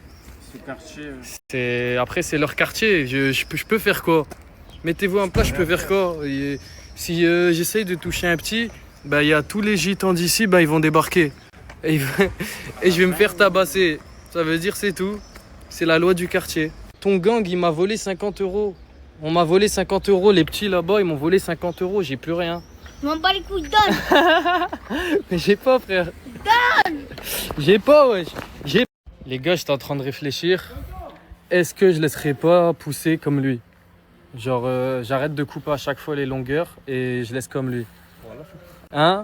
Ce quartier... Après c'est leur quartier, je peux faire quoi? Mettez-vous en place, je peux faire quoi? Et si j'essaye de toucher un petit, il y a tous les gitans d'ici, ils vont débarquer. Et je vais me faire tabasser. Ça veut dire c'est tout. C'est la loi du quartier. Ton gang, il m'a volé 50 €. On m'a volé 50 €, les petits là-bas, ils m'ont volé 50 €, j'ai plus rien. Je m'en bats les couilles, donne. Mais j'ai pas, frère. Donne. J'ai pas, wesh. Les gars, j'étais en train de réfléchir. est-ce que je laisserai pas pousser comme lui? Genre, j'arrête de couper à chaque fois les longueurs et je laisse comme lui. Hein?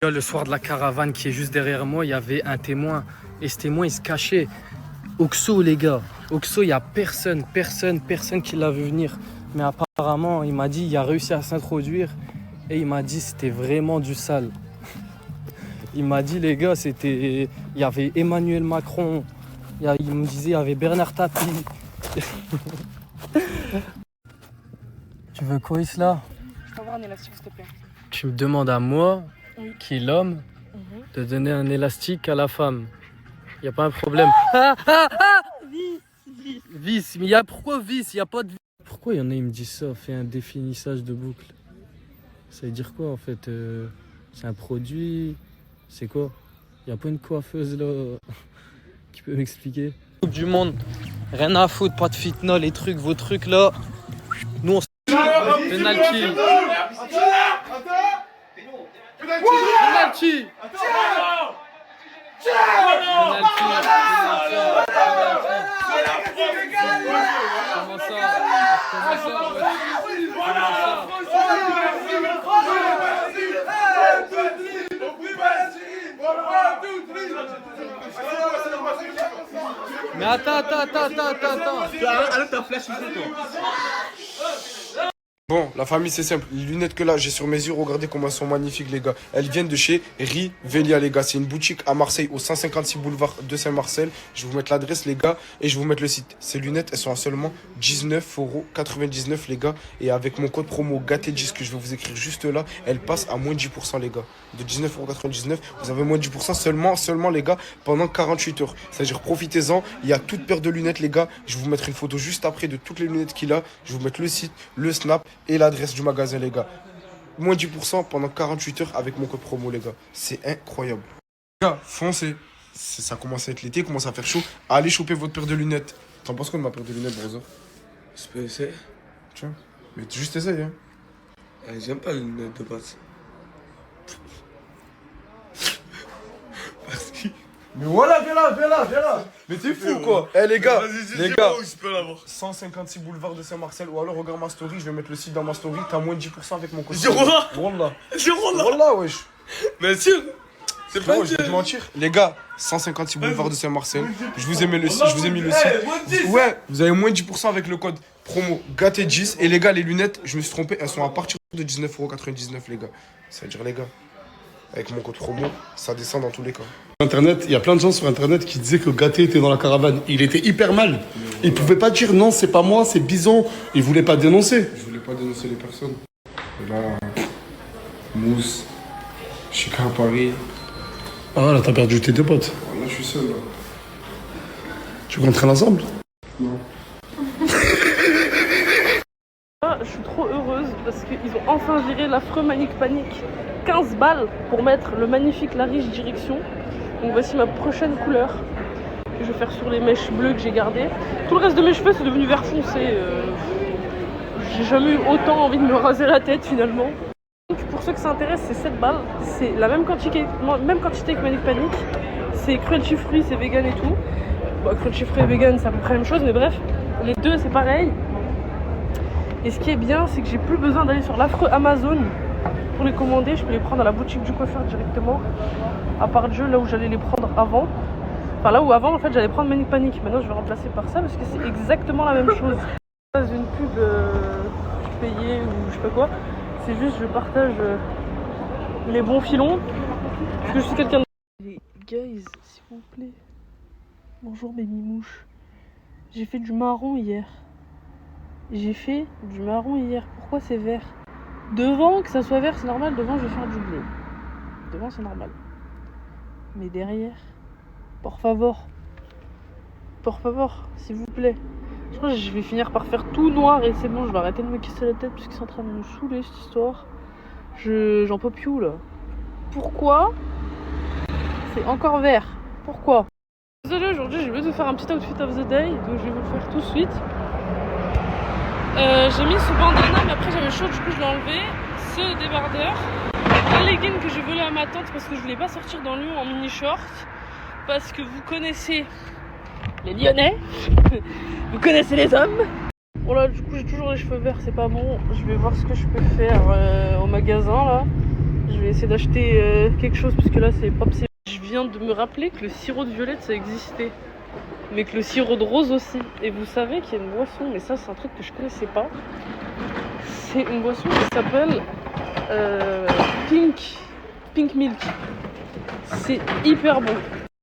Le soir de la caravane qui est juste derrière moi, il y avait un témoin. Et ce témoin, il se cachait. Oxo, les gars. Oxo, il n'y a personne qui l'a vu venir. Mais apparemment, il m'a dit, il a réussi à s'introduire. Et il m'a dit, c'était vraiment du sale. Il m'a dit, les gars, c'était... Il y avait Emmanuel Macron. Il me disait, il y avait Bernard Tapie. Tu veux quoi, Isla? Je peux avoir un élastique, s'il te plaît. Tu me demandes à moi, Oui. qui est l'homme, de donner un élastique à la femme. Il n'y a pas un problème. Vis. Mais pourquoi vis? Il n'y a pas de vis. Pourquoi il y en a, ils me disent ça? Fais un définissage de boucle. Ça veut dire quoi en fait? C'est un produit? C'est quoi? Il n'y a pas une coiffeuse là qui peut m'expliquer? Coupe du monde, rien à foutre, pas de fitna, les trucs, vos trucs là. Nous on penalty. Penalty. Mais attends. Bon, la famille c'est simple. Les lunettes que là j'ai sur mes yeux, regardez comment elles sont magnifiques les gars. Elles viennent de chez Rivelia les gars. C'est une boutique à Marseille au 156 boulevard de Saint-Marcel. Je vais vous mettre l'adresse les gars et je vais vous mettre le site. Ces lunettes elles sont à seulement 19,99€ les gars. Et avec mon code promo GATE10 que je vais vous écrire juste là, elles passent à moins de 10% les gars. De 19,99€, vous avez moins de 10% seulement les gars pendant 48 heures. C'est-à-dire profitez-en, il y a toute paire de lunettes les gars. Je vais vous mettre une photo juste après de toutes les lunettes qu'il a. Je vais vous mettre le site, le snap et l'adresse du magasin les gars. Moins 10% pendant 48 heures avec mon code promo les gars. C'est incroyable. Les gars, foncez. Ça commence à être l'été, commence à faire chaud. Allez choper votre paire de lunettes. T'en penses quoi de ma paire de lunettes, brother? Je peux essayer. Tiens, mais juste essaye hein. J'aime pas les lunettes de base. Parce que... Mais voilà, viens là. Mais t'es fou quoi. Eh les gars, 156 boulevard de Saint-Marcel. Ou alors regarde ma story, je vais mettre le site dans ma story. T'as moins de 10% avec mon code. Wallah wesh. Mais sûr. C'est pas je vais te mentir. Les gars, 156 boulevard de Saint-Marcel. Je vous ai mis le site. Ouais, vous avez moins de 10% avec le code promo GATE10. Et les gars, les lunettes, je me suis trompé, elles sont à partir de 19,99€ les gars. C'est-à-dire les gars, avec mon code promo, ça descend dans tous les cas. Internet, il y a plein de gens sur internet qui disaient que Gaté était dans la caravane. Il était hyper mal. Il pouvait pas dire non, c'est pas moi, c'est Bison. Il voulait pas dénoncer. Je voulais pas dénoncer les personnes. Et là, Mousse, Chica à Paris. Ah là, t'as perdu tes deux potes. Là, je suis seul là. Tu veux qu'on traîne ensemble? Non. Je suis trop heureuse parce qu'ils ont enfin viré l'affreux Manic Panic. 15 balles pour mettre le magnifique La Riche Direction. Donc voici ma prochaine couleur. Je vais faire sur les mèches bleues que j'ai gardées. Tout le reste de mes cheveux c'est devenu vert foncé. J'ai jamais eu autant envie de me raser la tête finalement. Donc pour ceux que ça intéresse, c'est 7 balles. C'est la même quantité que Manic Panic. C'est crunchy fruits, c'est vegan et tout. Bon, crunchy fruits et vegan c'est à peu près la même chose, mais bref, les deux c'est pareil. Et ce qui est bien, c'est que j'ai plus besoin d'aller sur l'affreux Amazon pour les commander. Je peux les prendre à la boutique du coiffeur directement. À part Dieu, là où j'allais les prendre avant. Enfin, là où avant, en fait, j'allais prendre Manic Panic. Maintenant, je vais remplacer par ça parce que c'est exactement la même chose. C'est pas une pub payée ou je sais pas quoi. C'est juste, je partage les bons filons. Parce que je suis quelqu'un de... Les guys, s'il vous plaît. Bonjour mes mimouches. J'ai fait du marron hier. Pourquoi c'est vert? Devant, que ça soit vert, c'est normal. Devant, je vais faire du bleu. Devant, c'est normal. Mais derrière, por favor, s'il vous plaît. Je crois que je vais finir par faire tout noir et c'est bon, je vais arrêter de me casser la tête parce qu'ils sont en train de me saouler cette histoire. J'en peux plus là. Pourquoi c'est encore vert? Pourquoi? Désolée, aujourd'hui, j'ai voulu vous faire un petit outfit of the day, donc je vais vous le faire tout de suite. J'ai mis ce bandana, mais après j'avais chaud, du coup je l'ai enlevé. Ce débardeur, un legging que j'ai volé à ma tante parce que je voulais pas sortir dans Lyon en mini short. Parce que vous connaissez Les Lyonnais. Vous connaissez les hommes. Bon là, du coup, j'ai toujours les cheveux verts, c'est pas bon. Je vais voir ce que je peux faire au magasin là. Je vais essayer d'acheter quelque chose parce que là, c'est pas possible. Je viens de me rappeler que le sirop de violette ça existait, mais que le sirop de rose aussi. Et vous savez qu'il y a une boisson, mais ça, c'est un truc que je connaissais pas. C'est une boisson qui s'appelle Pink Milk. C'est hyper bon.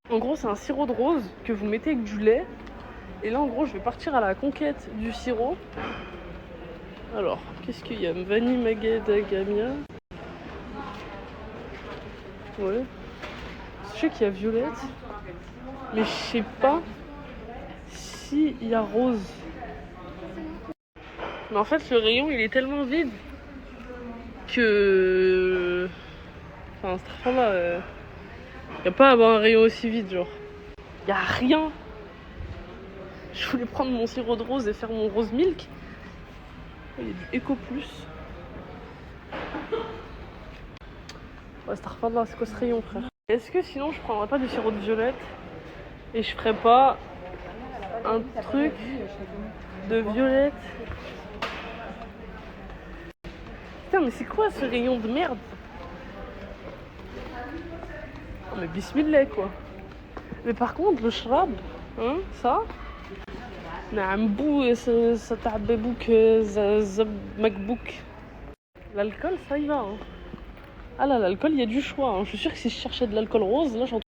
En gros, c'est un sirop de rose que vous mettez avec du lait. Et là, en gros, je vais partir à la conquête du sirop. Alors, qu'est-ce qu'il y a? Vanille, macadamia. Ouais. Je sais qu'il y a violette. Mais je sais pas s'il y a rose. Mais en fait, le rayon, il est tellement vide que... Enfin, cette fois-là, y a pas à avoir un rayon aussi vide, genre. Y a rien. Je voulais prendre mon sirop de rose et faire mon rose milk. Il y a du Eco Plus. Ouais, cette fois-là, c'est quoi ce rayon, frère? Est-ce que sinon, je prendrais pas du sirop de violette et je ferais pas un truc de violette? Putain, mais c'est quoi ce rayon de merde? Oh, mais bismillah, quoi. Mais par contre, le shrab, hein, ça, l'alcool, ça y va. Hein. Ah là, l'alcool, il y a du choix. Hein. Je suis sûre que si je cherchais de l'alcool rose, là, j'en...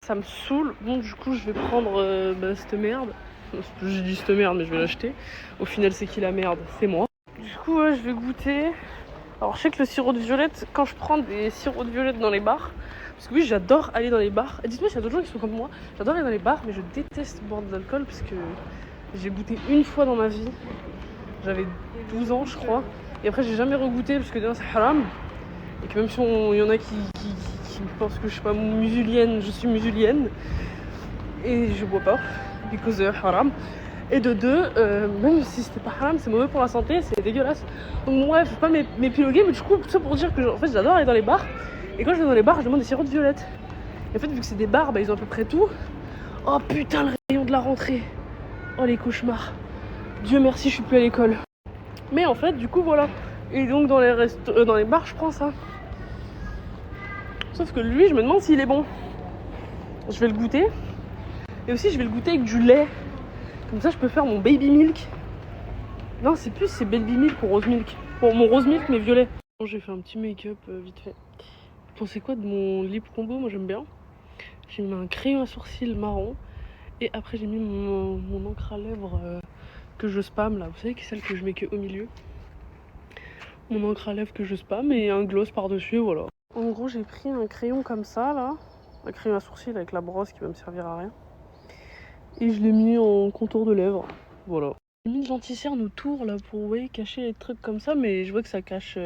Ça me saoule. Bon, du coup, je vais prendre cette merde. Je dis cette merde, mais je vais l'acheter. Au final, c'est qui la merde? C'est moi. Du coup, je vais goûter. Alors, je sais que le sirop de violette, quand je prends des sirops de violette dans les bars, parce que oui, j'adore aller dans les bars. Et dites-moi s'il y a d'autres gens qui sont comme moi. J'adore aller dans les bars, mais je déteste boire de l'alcool parce que j'ai goûté une fois dans ma vie. J'avais 12 ans, je crois. Et après, j'ai jamais regoûté parce que déjà, c'est haram. Et que même si il y en a qui pensent que je suis pas musulmane, je suis musulmane. Et je bois pas. Because haram. Et de deux, même si c'était pas haram, c'est mauvais pour la santé, c'est dégueulasse. Donc bref, faut pas m'épiloguer, mais du coup, tout ça pour dire que en fait, j'adore aller dans les bars. Et quand je vais dans les bars, je demande des sirops de violette. Et en fait, vu que c'est des bars, bah, ils ont à peu près tout. Oh putain, le rayon de la rentrée. Oh les cauchemars. Dieu merci, je suis plus à l'école. Mais en fait, du coup, voilà. Et donc, dans les bars, je prends ça. Sauf que lui, je me demande s'il est bon. Je vais le goûter. Et aussi, je vais le goûter avec du lait. Comme ça, je peux faire mon baby milk. Non, c'est baby milk ou rose milk. Bon, mon rose milk, mais violet. J'ai fait un petit make-up vite fait. Vous pensez quoi de mon lip combo? Moi, j'aime bien. J'ai mis un crayon à sourcils marron. Et après, j'ai mis mon encre à lèvres que je spam là. Vous savez, celle que je mets que au milieu. Mon encre à lèvres que je spam et un gloss par-dessus, voilà. En gros, j'ai pris un crayon comme ça, là. Un crayon à sourcils avec la brosse qui va me servir à rien. Et je l'ai mis en contour de lèvres. Voilà. J'ai mis une lenticerne autour, là, pour, vous voyez, cacher les trucs comme ça. Mais je vois que ça cache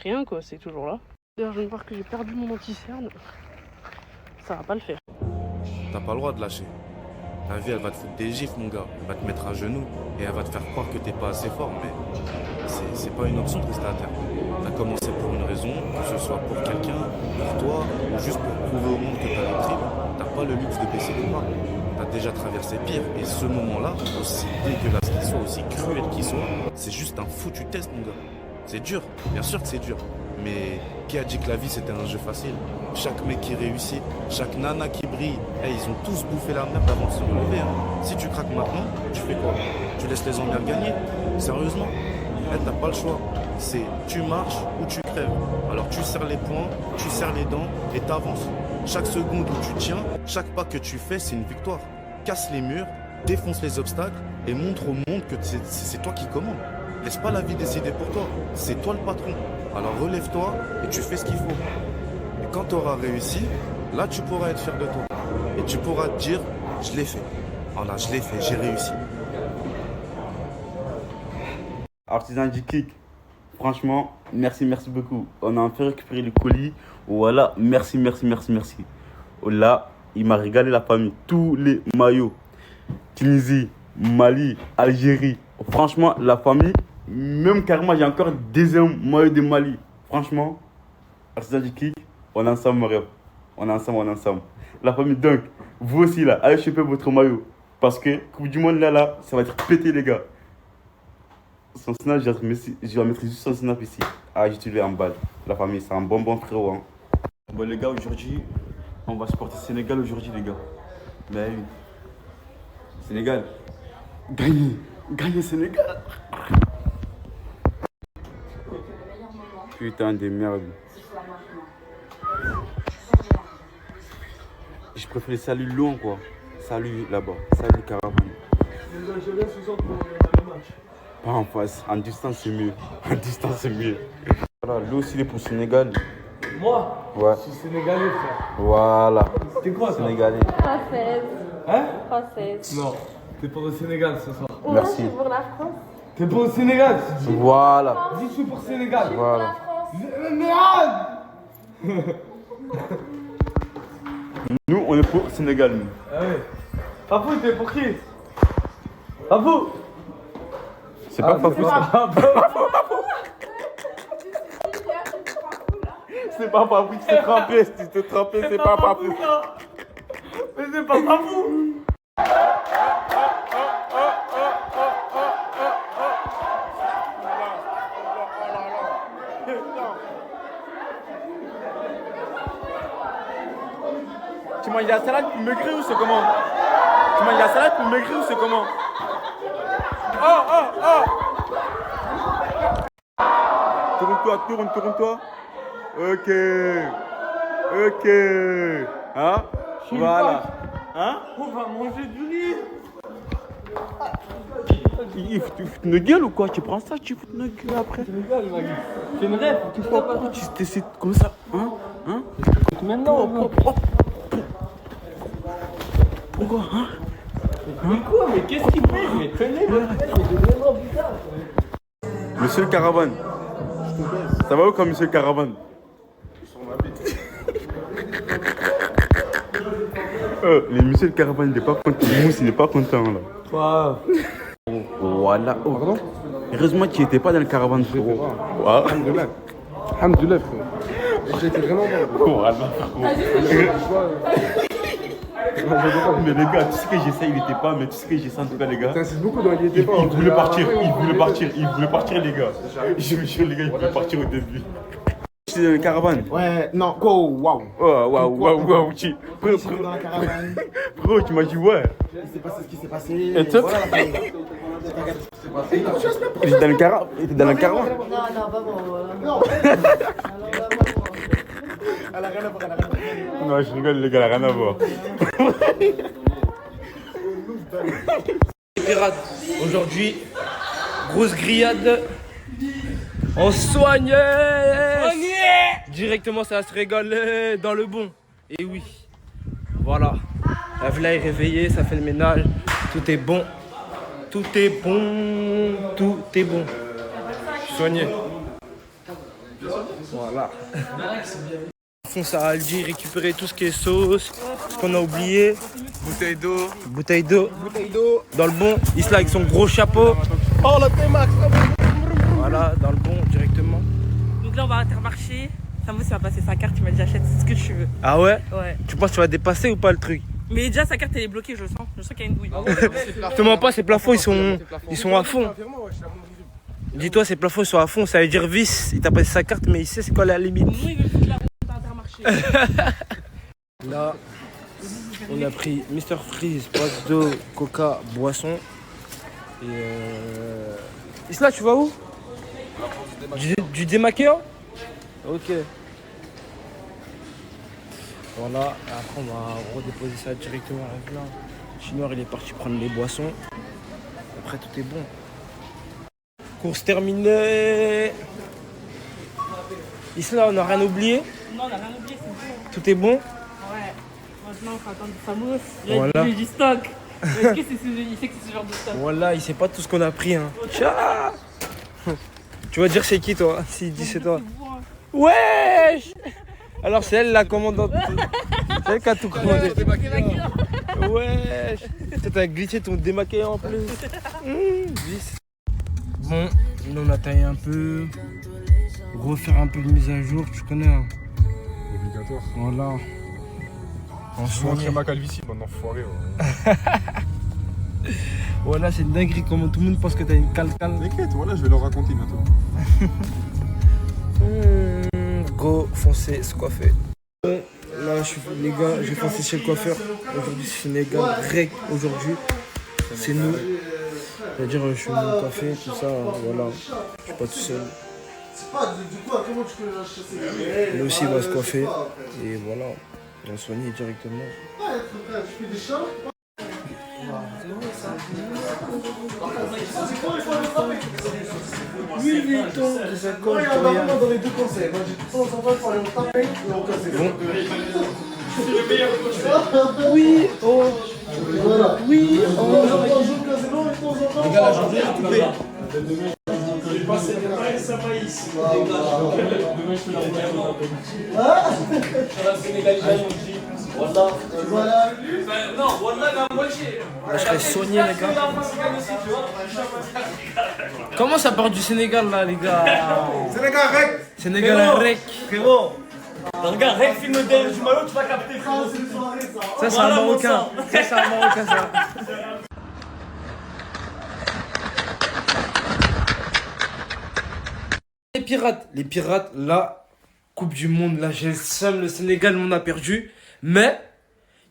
rien, quoi. C'est toujours là. D'ailleurs, je viens de voir que j'ai perdu mon lenticerne. Ça va pas le faire. T'as pas le droit de lâcher. Ta vie, elle va te foutre des gifles, mon gars. Elle va te mettre à genoux et elle va te faire croire que t'es pas assez fort. Mais c'est pas une option de rester à terre. T'as commencé pour une raison, que ce soit pour quelqu'un, pour toi, ou juste pour prouver au monde que t'as les tripes. T'as pas le luxe de baisser les bras. T'as déjà traversé pire. Et ce moment-là, aussi dégueulasse qu'il soit, aussi cruel qu'il soit, c'est juste un foutu test, mon gars. C'est dur, bien sûr que c'est dur. Mais qui a dit que la vie c'était un jeu facile? Chaque mec qui réussit, chaque nana qui brille, ils ont tous bouffé la merde avant de se relever. Hein. Si tu craques maintenant, tu fais quoi? Tu laisses les emmerdes gagner? Sérieusement? T'as pas le choix. C'est tu marches ou tu crèves. Alors tu serres les poings, tu serres les dents et t'avances. Chaque seconde où tu tiens, chaque pas que tu fais, c'est une victoire. Casse les murs, défonce les obstacles et montre au monde que c'est toi qui commandes. Laisse pas la vie décider pour toi. C'est toi le patron. Alors relève-toi et tu fais ce qu'il faut. Et quand tu auras réussi, là tu pourras être fier de toi. Et tu pourras te dire, je l'ai fait. Voilà, je l'ai fait, j'ai réussi. Artisan du kick, franchement, merci beaucoup. On a un peu récupéré le colis. Voilà, merci. Oh là, il m'a régalé la famille. Tous les maillots. Tunisie, Mali, Algérie. Franchement, la famille, même carrément, j'ai encore des maillots de Mali. Franchement, Artisan du kick, on est ensemble, mon rêve. On est ensemble. La famille, donc, Vous aussi là, allez choper votre maillot. Parce que Coupe du Monde là, ça va être pété les gars. Son snap, je vais mettre juste son snap ici. Ah, j'ai tué en balle. La famille, c'est un bonbon frérot. Hein. Bon les gars, aujourd'hui, on va supporter Sénégal aujourd'hui les gars. Mais oui. Sénégal. Gagner Sénégal. Putain de merde. Je préfère les saluts longs quoi. Salut là-bas. Salut caravane. Pas en face. En distance c'est mieux. En distance c'est mieux. Voilà, lui aussi il est pour Sénégal. Moi Ouais. Je suis sénégalais, frère. Voilà. T'es quoi, toi? Sénégalais. Française. Hein? Française. Non. T'es pour le Sénégal ce soir. Ouais, Merci. je suis pour la France. T'es pour le Sénégal, tu dis? Voilà. Dis, je suis pour le Sénégal. Voilà. Nous, on est pour Sénégal. Nous. Ah ouais. Papou, t'es pour qui? Papou. C'est pas Papou. C'est pas Papou, tu t'es trompé. Tu t'es trompé, c'est pas Papou. Mais c'est pas Papou. Tu manges la salade pour maigrir ou c'est comment? Tu manges la salade pour maigrir ou c'est comment? Tourne-toi. Ok. Hein? Voilà. Hein? On va manger du lit. Tu fous de gueule ou quoi? Tu prends ça, tu fous de gueule après? C'est une rêve. Pourquoi tu t'essaies comme ça? Hein? Maintenant, Pourquoi? Hein? Mais quoi? Mais qu'est-ce qu'il fait? Mais tenez le Monsieur le Caravane. Ça va où comme Monsieur le Caravane? Les Monsieur le Caravane, il n'est pas content. Mousse, il n'est pas content là. Quoi? Voilà. Oh. Pardon? Heureusement qu'il n'était pas dans le Caravane, frérot. Alhamdoulilah. Alhamdoulilah, frérot. J'étais vraiment bon. Voilà, mais les gars, tu sais que j'essaie, il était pas, mais tu sais que j'essaie en tout cas, les gars. T'insistes beaucoup dans il était pas. Il voulait partir, les gars. Je me jure, les gars, il voulait partir au début. J'étais dans la caravane. Ouais, non, go, waouh. Waouh. Dans la caravane. Frérot, tu m'as dit ouais. Il s'est passé ce qui s'est passé. Et toi? Voilà la fin. Il était dans le caravane. Non, pas bon. Non. Elle a rien à voir, Non, je rigole, les gars, elle a rien à voir. Pirates, aujourd'hui, grosse grillade. On soigne. Directement, ça va se régaler dans le bon. Et oui, voilà. La villa est réveillée, ça fait le ménage. Tout est bon. Tout est bon. Soigné. Voilà. Fonce à Alger, récupérer tout ce qui est sauce, ce qu'on a oublié. Bouteille d'eau. Dans le bon. Isla avec son gros chapeau. Oh, la T-Max. Voilà, dans le bon directement. Donc là, on va à Intermarché. Samo, tu vas passer sa carte, tu m'as dit j'achète ce que tu veux. Ah ouais? Ouais. Tu penses que tu vas dépasser ou pas le truc? Mais déjà, sa carte, elle est bloquée, je sens. Je sens qu'il y a une bouille. Je te mens pas, ces plafonds, ils sont à fond. Dis-toi, ces plafonds, ils sont à fond. Ça veut dire vice. Il t'a passé sa carte, mais il sait c'est quoi la limite. Nous, il veut foutre la honte à Intermarché. Là, on a pris Mr Freeze, boîte d'eau, coca, boisson. Et Isla, tu vas où? Du démaquillant? Ok. Voilà, après on va redéposer ça directement avec là. Chinois, il est parti prendre les boissons. Après, tout est bon. Course terminée. Isla, on n'a rien oublié? Non, on n'a rien oublié, c'est bon. Tout est bon? Ouais. Maintenant, il faut attendre Samo. Voilà. Il a du stock. Est-ce que il sait que c'est ce genre de stock? Voilà, il sait pas tout ce qu'on a pris. Hein. Tcha. Tu vas dire c'est qui toi? S'il dit c'est toi. Wesh. Alors c'est elle la commandante. C'est elle qui a tout commandé. Wesh. Toi t'as glitché ton démaquillant en plus. Bon, là on a taillé un peu. Refaire un peu de mise à jour, tu connais. Hein. Obligatoire. Voilà. Je vous montrer ma calvitie, maintenant, foiré. Voilà, c'est une dinguerie, comment tout le monde pense que t'as une calcale. T'inquiète, voilà, je vais leur raconter bientôt. Go, foncer, se coiffer. Bon, là, les gars, j'ai foncé chez le coiffeur. Aujourd'hui, c'est Sénégal, rec aujourd'hui. C'est nous. C'est-à-dire, je suis venu me coiffer, tout ça, voilà. Je suis pas tout seul. Lui aussi, il va se coiffer. Et voilà, on va soigner directement. Louis Vuitton, ça colle. Normalement dans les deux conseils. Moi j'ai tout le temps pour aller au taper et au casser. C'est le meilleur coach. Oui, oh. Voilà. Oui, oh. Les gars, la journée est coupée. J'ai passé demain et ça va ici. Demain je fais la route. La Sénégalisation. Voilà. Non, voilà la moitié. Là, je serais soigné, les gars. Comment ça part du Sénégal, là, les gars? Sénégal rec. Sénégal rec. Frérot. Regarde, rec, film du maillot, tu vas capter, frérot. Ça, c'est un Marocain. Ça, c'est un Marocain, ça. Les pirates, là, Coupe du Monde, là, j'ai le seum, le Sénégal, on a perdu. Mais,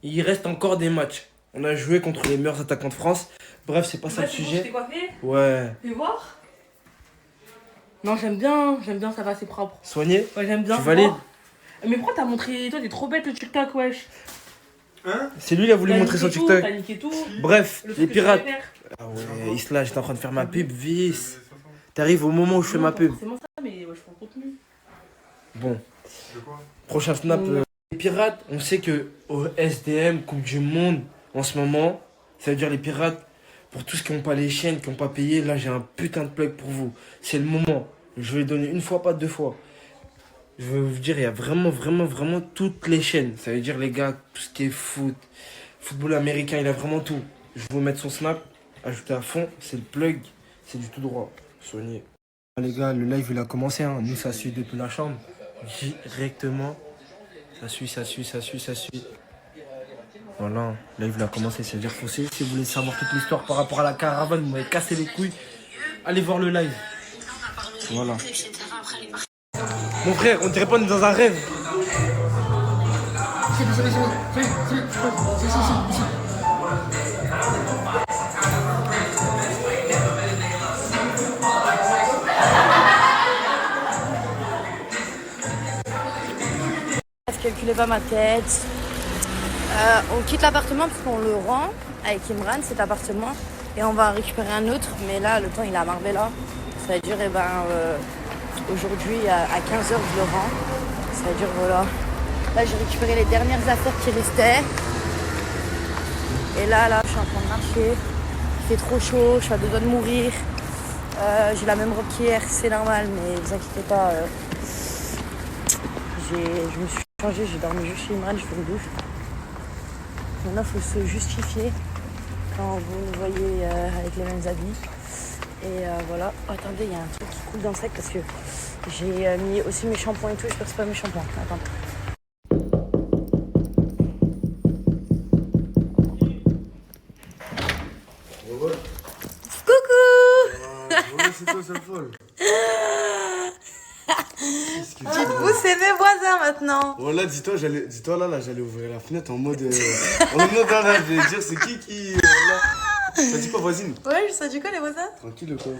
il reste encore des matchs. On a joué contre les meilleurs attaquants de France. Bref, c'est pas ça le sujet. Tu t'es coiffé? Ouais. Fais voir. Non, j'aime bien, ça va, c'est propre. Soigné? Ouais, j'aime bien. Tu valides? Mais pourquoi t'as montré, toi, t'es trop bête le TikTok, wesh. Hein? C'est lui qui a voulu montrer son TikTok. T'as niqué tout. Bref, les pirates. Ah ouais, Isla, j'étais en train de faire ma pub, vis. T'arrives au moment où je fais ma pub. C'est mon ça, mais ouais, je prends le contenu. Bon. Prochain snap. Les pirates, on sait que au SDM, Coupe du Monde, en ce moment, ça veut dire les pirates, pour tous qui n'ont pas les chaînes, qui n'ont pas payé, là j'ai un putain de plug pour vous. C'est le moment. Je vais donner une fois, pas deux fois. Je veux vous dire, il y a vraiment toutes les chaînes. Ça veut dire les gars, tout ce qui est foot, football américain, il a vraiment tout. Je vais vous mettre son snap, ajouter à fond, c'est le plug, c'est du tout droit. Soigné. Les gars, le live il a commencé, hein. Nous ça suit depuis la chambre. Directement. Ça suit. Voilà, live il a commencé, c'est-à-dire foncé. Si vous voulez savoir toute l'histoire par rapport à la caravane, vous m'avez cassé les couilles. Allez voir le live. Voilà. Mon frère, on dirait pas on est dans un rêve. Je calculais pas ma tête. On quitte l'appartement parce qu'on le rend avec Imran, cet appartement, et on va récupérer un autre. Mais là, le temps il est à Marbella. Ça dure, aujourd'hui à 15h, je le rends. Ça dure, voilà. Là, j'ai récupéré les dernières affaires qui restaient. Et là, je suis en train de marcher. Il fait trop chaud, je suis à deux doigts de mourir. J'ai la même robe qu'hier, c'est normal, mais ne vous inquiétez pas. Je me suis changée, j'ai dormi juste chez Imran, je fais une douche. Maintenant, il faut se justifier quand vous nous voyez avec les mêmes habits. Et voilà. Oh, attendez, il y a un truc qui coule dans le sac parce que j'ai mis aussi mes shampoings et tout. J'espère que c'est pas mes shampoings. Attends. Coucou. C'est toi, sale folle. Dites-vous, c'est mes voisins maintenant. Voilà, dis-toi là, j'allais ouvrir la fenêtre en mode. En mode là, je vais dire c'est qui. Voilà. Ça dit quoi, voisine? Ouais, ça dit quoi, les voisins? Tranquille, quoi.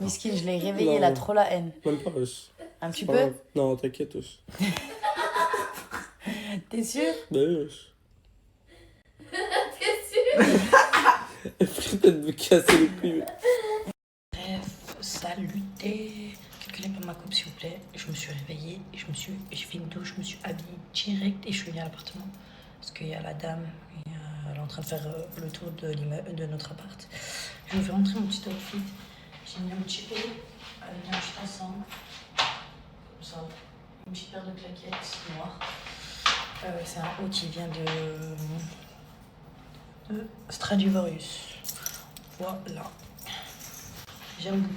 Miskin, je l'ai réveillé, il a trop la haine. Même pas, wesh. Un petit peu? Non, t'inquiète, wesh. T'es sûr? Bah oui, wesh. T'es sûr? Putain de me casser les couilles. Bref, saluté. Calculez pas ma coupe, s'il vous plaît. Je me suis réveillée, j'ai fait une douche, je me suis habillée direct et je suis venue à l'appartement. Parce qu'il y a la dame, elle est en train de faire le tour de notre appart. Je vais rentrer mon petit outfit. J'ai mis un petit haut avec un petit ensemble. Comme ça. Une petite paire de claquettes noires. C'est un haut qui vient de Stradivarius. Voilà. J'aime beaucoup.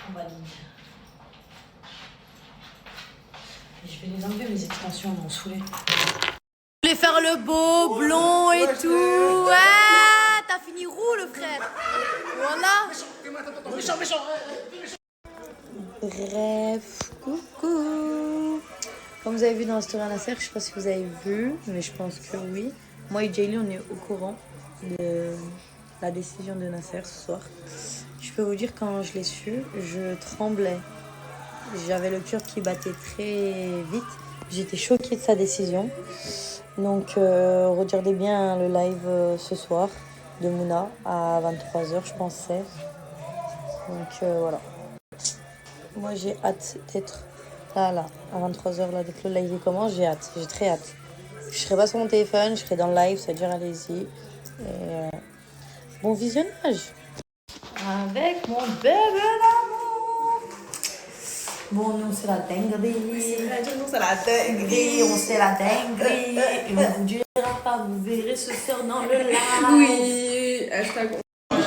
On valide. Et je vais les enlever, mes extensions m'ont saoulé. faire le beau, blond et tout. Ouais, t'as fini roux, le frère. Voilà. Bref, coucou. Comme vous avez vu dans la story à Nasser, je sais pas si vous avez vu, mais je pense que oui. Moi et Jaylee, on est au courant de la décision de Nasser ce soir. Je peux vous dire, quand je l'ai su, je tremblais. J'avais le cœur qui battait très vite. J'étais choquée de sa décision. Donc, regardez bien le live ce soir de Mouna à 23h, je pense c'est. Donc, voilà. Moi, j'ai hâte d'être là, à 23h, là, dès que le live commence, j'ai hâte. J'ai très hâte. Je serai pas sur mon téléphone, je serai dans le live, c'est-à-dire allez-y. Et, bon visionnage. Avec mon bébé d'amour. Bon, nous, c'est la dinguerie. Nous, c'est la dinguerie. On c'est la dinguerie. Et on vous dira pas, vous verrez ce soir dans le live. Oui, hashtag. Même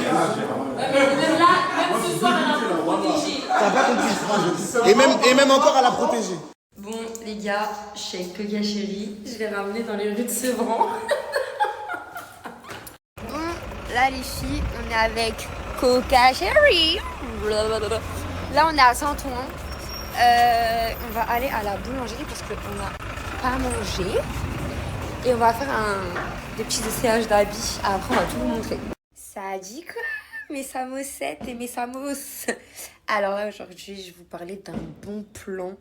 ce soir, elle a protégé. T'as pas compris. Et même encore à la protéger. Bon, les gars, chez Coca Chéri, je l'ai ramené dans les rues de Sevran. Bon, là, les filles, on est avec Coca Chéri. Là, on est à Saint-Ouen. On va aller à la boulangerie parce qu'on n'a pas mangé. Et on va faire des petits essayages d'habits. Après, on va tout vous montrer. Ça dit quoi, mes samossettes et mes samos? Alors là, aujourd'hui, je vais vous parler d'un bon plan.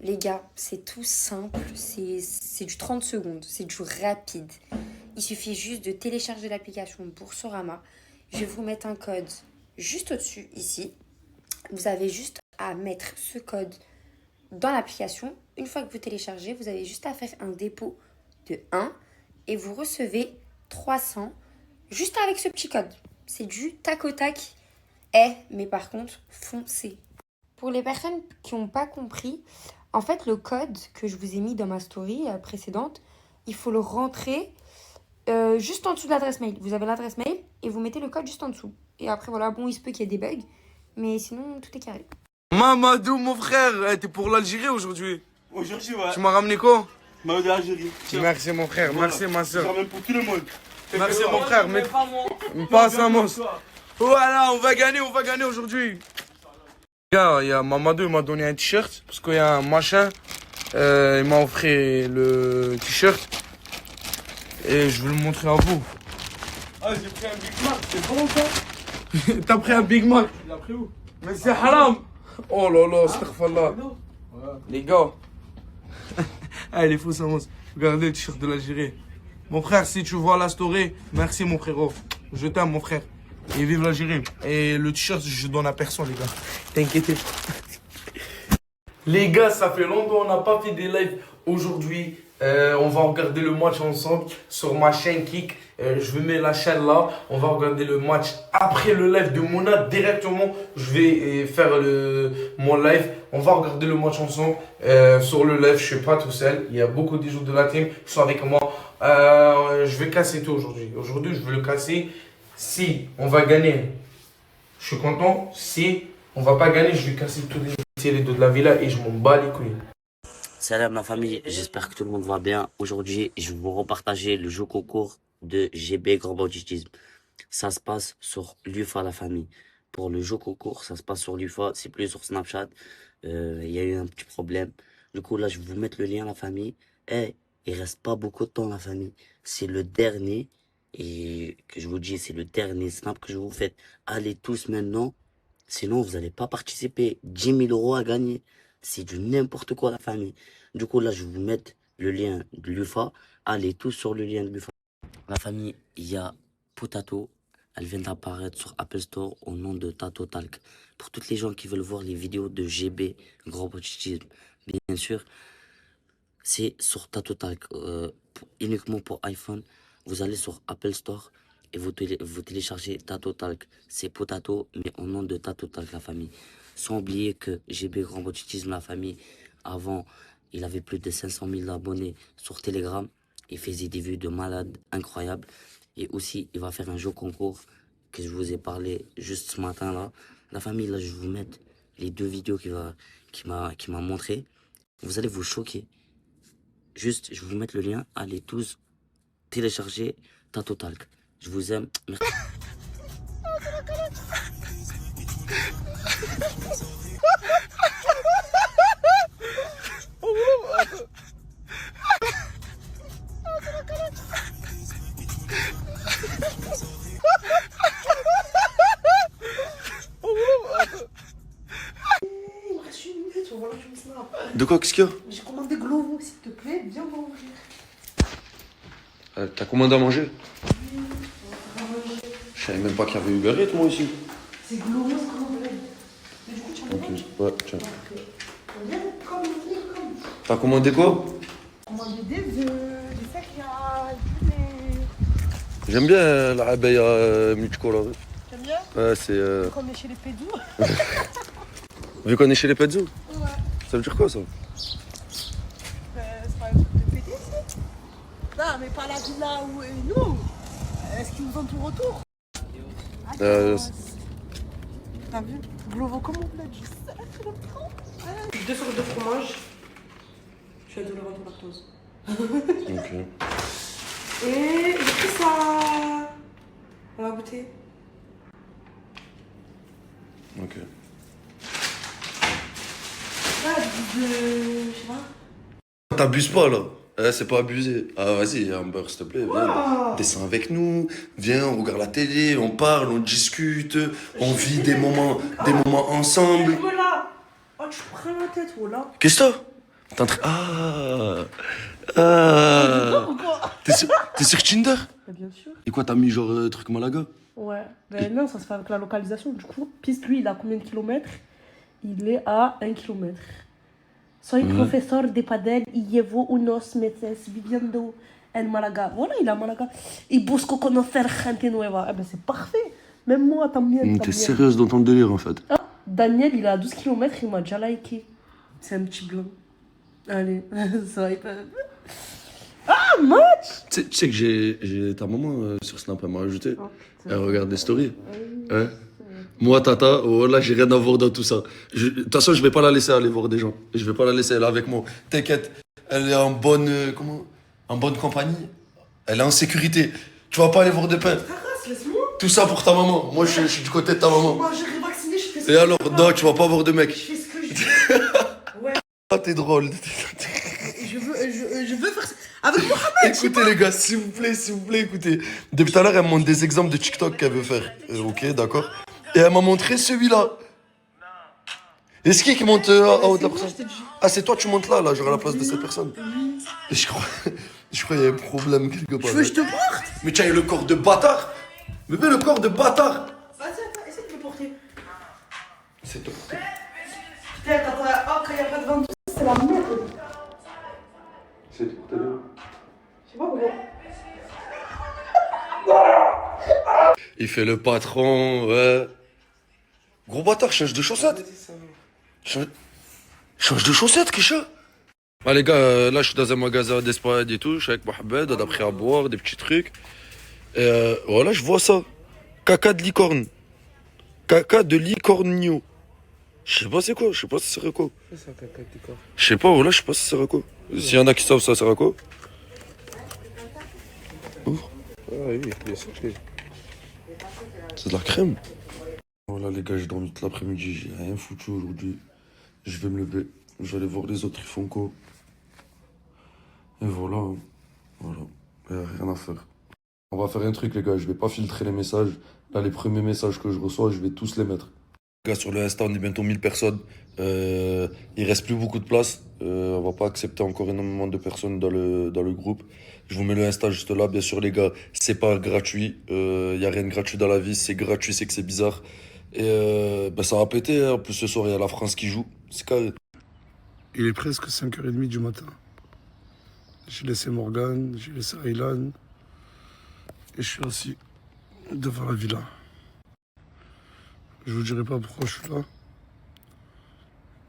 Les gars, c'est tout simple. C'est du 30 secondes. C'est du rapide. Il suffit juste de télécharger l'application Boursorama. Je vais vous mettre un code juste au-dessus, ici. Vous avez juste à mettre ce code dans l'application. Une fois que vous téléchargez, vous avez juste à faire un dépôt de 1 et vous recevez 300 juste avec ce petit code. C'est du tac au tac. Mais par contre, foncez. Pour les personnes qui n'ont pas compris, en fait, le code que je vous ai mis dans ma story précédente, il faut le rentrer juste en dessous de l'adresse mail. Vous avez l'adresse mail et vous mettez le code juste en dessous. Et après, voilà, bon, il se peut qu'il y ait des bugs, mais sinon, tout est carré. Mamadou, mon frère, t'es pour l'Algérie aujourd'hui? Aujourd'hui, ouais. Tu m'as ramené quoi? Maillot de l'Algérie. Merci, mon frère, merci, ma soeur. Je ramène pour tout le monde. Merci, mon frère, mais pas à Mos. Voilà, on va gagner aujourd'hui. Gars, il y a Mamadou, il m'a donné un t-shirt, parce qu'il y a un machin, il m'a offert le t-shirt, et je vais le montrer à vous. Ah, j'ai pris un Big Mac, c'est bon ça? T'as pris un Big Mac? Tu l'as pris où? Mais c'est haram. Oh là là, astaghfirullah. Les gars. Ah, les faux Samos. Regardez le t-shirt de l'Algérie. Mon frère, si tu vois la story, merci mon frérot. Je t'aime mon frère. Et vive l'Algérie. Et le t-shirt, je donne à personne les gars. T'inquiétez pas. Les gars, ça fait longtemps qu'on n'a pas fait des lives. Aujourd'hui, on va regarder le match ensemble sur ma chaîne Kik. Je vais mettre la chaîne là. On va regarder le match après le live de Mouna. Directement, je vais faire mon live. On va regarder le match ensemble. Sur le live, je suis pas tout seul. Il y a beaucoup de joueurs de la team qui sont avec moi. Je vais casser tout aujourd'hui. Aujourd'hui, je vais le casser. Si on va gagner, je suis content. Si on va pas gagner, je vais casser tous les dos de la villa et je m'en bats les couilles. Salam la famille, j'espère que tout le monde va bien. Aujourd'hui, je vais vous repartager le jeu concours de GB Grand Banditisme. Ça se passe sur l'UFA la famille. Pour le jeu concours, ça se passe sur l'UFA, c'est plus sur Snapchat. Il y a eu un petit problème. Du coup là, je vais vous mettre le lien la famille. Il reste pas beaucoup de temps la famille. C'est le dernier. Et que je vous dis, c'est le dernier snap que je vous fais. Allez tous maintenant. Sinon, vous n'allez pas participer. 10 000 € à gagner. C'est du n'importe quoi la famille. Du coup, là, je vais vous mettre le lien de l'UFA. Allez tous sur le lien de l'UFA. La famille, il y a Potato. Elle vient d'apparaître sur Apple Store au nom de Tato Talk. Pour toutes les gens qui veulent voir les vidéos de GB, Grand Banditisme, bien sûr, c'est sur Tato Talk. Uniquement pour iPhone. Vous allez sur Apple Store et vous téléchargez Tato Talk. C'est Potato, mais au nom de Tato Talk, la famille. Sans oublier que GB Grand Banditisme, la famille, avant, il avait plus de 500 000 abonnés sur Telegram. Il faisait des vues de malade incroyables. Et aussi, il va faire un jeu concours que je vous ai parlé juste ce matin là. La famille, là, je vais vous mettre les 2 vidéos qu'il m'a montré. Vous allez vous choquer. Juste, je vais vous mettre le lien. Allez tous télécharger Tatotalk. Je vous aime. Merci. De quoi, qu'est-ce qu'il y a? J'ai commandé Glovo, s'il te plaît, viens manger. T'as commandé à manger? Je savais même pas qu'il y avait Uber Eats, moi, ici. C'est Glovo, c'est Glovo. Mais du coup, tu en manges? Ouais, tiens. Viens, comme. T'as commandé quoi? J'ai commandé des œufs, des céréales, J'aime bien la abaya Michko, là. T'aimes bien? Ouais, c'est... Vu qu'on est chez les pédous. Vu qu'on est chez les Pezzo? Ouais. Ça veut dire quoi, ça? C'est pas un truc de pédé, ça? Non, mais pas la villa où nous. Est-ce qu'ils nous ont tout retour? T'as vu? Glovo comme on plaît, je sais, je l'aime trop. 2 sortes de fromage. Je suis intolérante au lactose. Ok. Et j'ai pris ça. On va goûter. Ok. Je sais pas. T'abuses pas, là. C'est pas abusé. Ah, vas-y, Amber, s'il te plaît, viens. Descends avec nous. Viens, on regarde la télé, on parle, on discute, on vit des moments ensemble. Voilà. Oh, tu prends la tête, voilà. Qu'est-ce que t'as? T'es en train... Ah. T'es sur Tinder? Bien sûr. Et quoi, t'as mis genre truc Malaga? Ouais. Ben non, ça se fait avec la localisation. Du coup, piste, lui, il a combien de kilomètres? Il est à 1 kilomètre. Soy professeur de padel y llevo unos meses viviendo en Malaga. Voilà, il est à Malaga. Y busco conocer gente nueva. Eh ben, c'est parfait. Même moi, t'aimes bien. T'es sérieuse dans ton délire, en fait. Ah, Daniel, il est à 12 km, il m'a déjà liké. C'est un petit blanc. Allez, ça va être... Ah, match! Tu sais que j'ai ta maman sur Snap, elle m'a rajouté. Elle regarde des stories. Ouais. Moi, Tata, oh là, j'ai rien à voir dans tout ça. De toute façon, je vais pas la laisser aller voir des gens. Je vais pas la laisser, elle est avec moi. T'inquiète, elle est en bonne... en bonne compagnie. Elle est en sécurité. Tu vas pas aller voir des pains. Tout ça pour ta maman. Moi, je suis du côté de ta maman. Moi, j'ai révacciné, je fais ce que Et alors, non, tu vas pas voir de mec. je fais ce que je veux. Ouais. Ah, t'es drôle. Je veux faire ça. Avec Mohamed. Écoutez, les gars, s'il vous plaît, écoutez. Depuis tout à l'heure, elle me montre des exemples de TikTok qu'elle veut faire. Ok, d'accord. Et elle m'a montré celui-là. Est-ce qui monte en haut de la personne? Ah, c'est toi, tu montes là, genre à la place de cette personne. Et je crois qu'il y a un problème quelque part. Tu veux que je te porte? Mais tiens, le corps de bâtard. Mais le corps de bâtard. Vas-y, attends, essaie de me porter. C'est toi. Putain, quand il n'y a pas de ventouse, c'est la merde. C'est toi, t'as vu? Je sais pas pourquoi. Il fait le patron, ouais. Gros bâtard, change de chaussettes. Change de chaussettes, Kisha. Ah les gars, là je suis dans un magasin d'Espagne et tout, je suis avec Mohamed, on a pris à boire, des petits trucs. Et voilà, je vois ça. Caca de licorne. Caca de licornio. Je sais pas c'est quoi, je sais pas ça sert à quoi. C'est un caca de licorne. Je sais pas, voilà, je sais pas ça sert à quoi. S'il y en a qui savent ça sert à quoi. Ouvre. Ah oui, bien sûr que C'est de la crème. Voilà les gars, j'ai dormi toute l'après-midi, j'ai rien foutu aujourd'hui. Je vais me lever, je vais aller voir les autres, ils font quoi. Et voilà, voilà, il n'y a rien à faire. On va faire un truc les gars, je vais pas filtrer les messages. Là les premiers messages que je reçois, je vais tous les mettre. Les gars, sur le Insta, on est bientôt 1000 personnes. Il reste plus beaucoup de place. On va pas accepter encore énormément de personnes dans le groupe. Je vous mets le Insta juste là. Bien sûr, les gars, c'est pas gratuit. Y a rien de gratuit dans la vie. C'est gratuit, c'est que c'est bizarre. Et ça va péter. En plus, ce soir, il y a la France qui joue. C'est carré. Il est presque 5h30 du matin. J'ai laissé Morgane, j'ai laissé Aylan. Et je suis assis devant la villa. Je vous dirai pas pourquoi je suis là.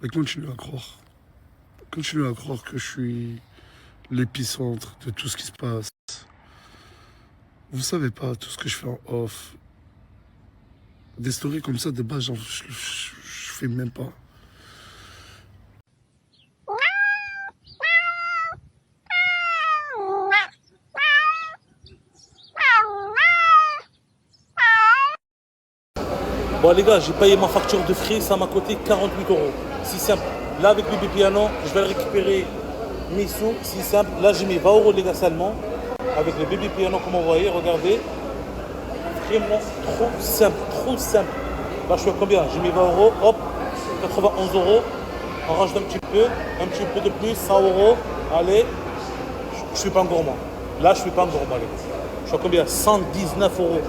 Mais continuez à croire. Continuez à croire que je suis l'épicentre de tout ce qui se passe. Vous savez pas tout ce que je fais en off. Des stories comme ça, de base, je fais même pas. Bon les gars, j'ai payé ma facture de frais, ça m'a coûté 48 €. Si simple. Là avec bébé piano, je vais le récupérer mes sous, si simple. Là j'ai mis 20 € les gars seulement. Avec le bébé piano comme vous voyez, regardez. Vraiment trop simple, trop simple. Là je suis à combien? J'ai mis 20 €, hop, 91 €. On rajoute un petit peu de plus, 100 €. Allez, je suis pas un gourmand. Là je suis pas un gourmand les gars. Je suis à combien? 119 €.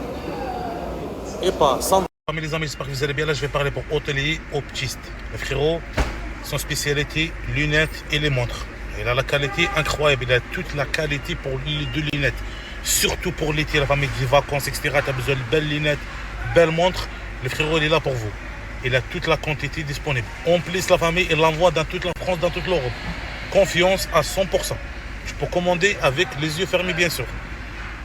Et pas 100. Les amis, j'espère que vous allez bien. Là, je vais parler pour hôtelier optiste. Le frérot, son spécialité, lunettes et les montres. Il a la qualité incroyable. Il a toute la qualité pour de lunettes. Surtout pour l'été, la famille des vacances, etc. Tu as besoin de belles lunettes, belles montres. Le frérot, il est là pour vous. Il a toute la quantité disponible. En plus, la famille, il l'envoie dans toute la France, dans toute l'Europe. Confiance à 100%. Tu peux commander avec les yeux fermés, bien sûr.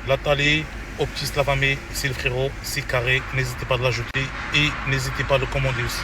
La taille, optiste la famille, c'est le frérot, c'est carré. N'hésitez pas à l'ajouter et n'hésitez pas à le commander aussi.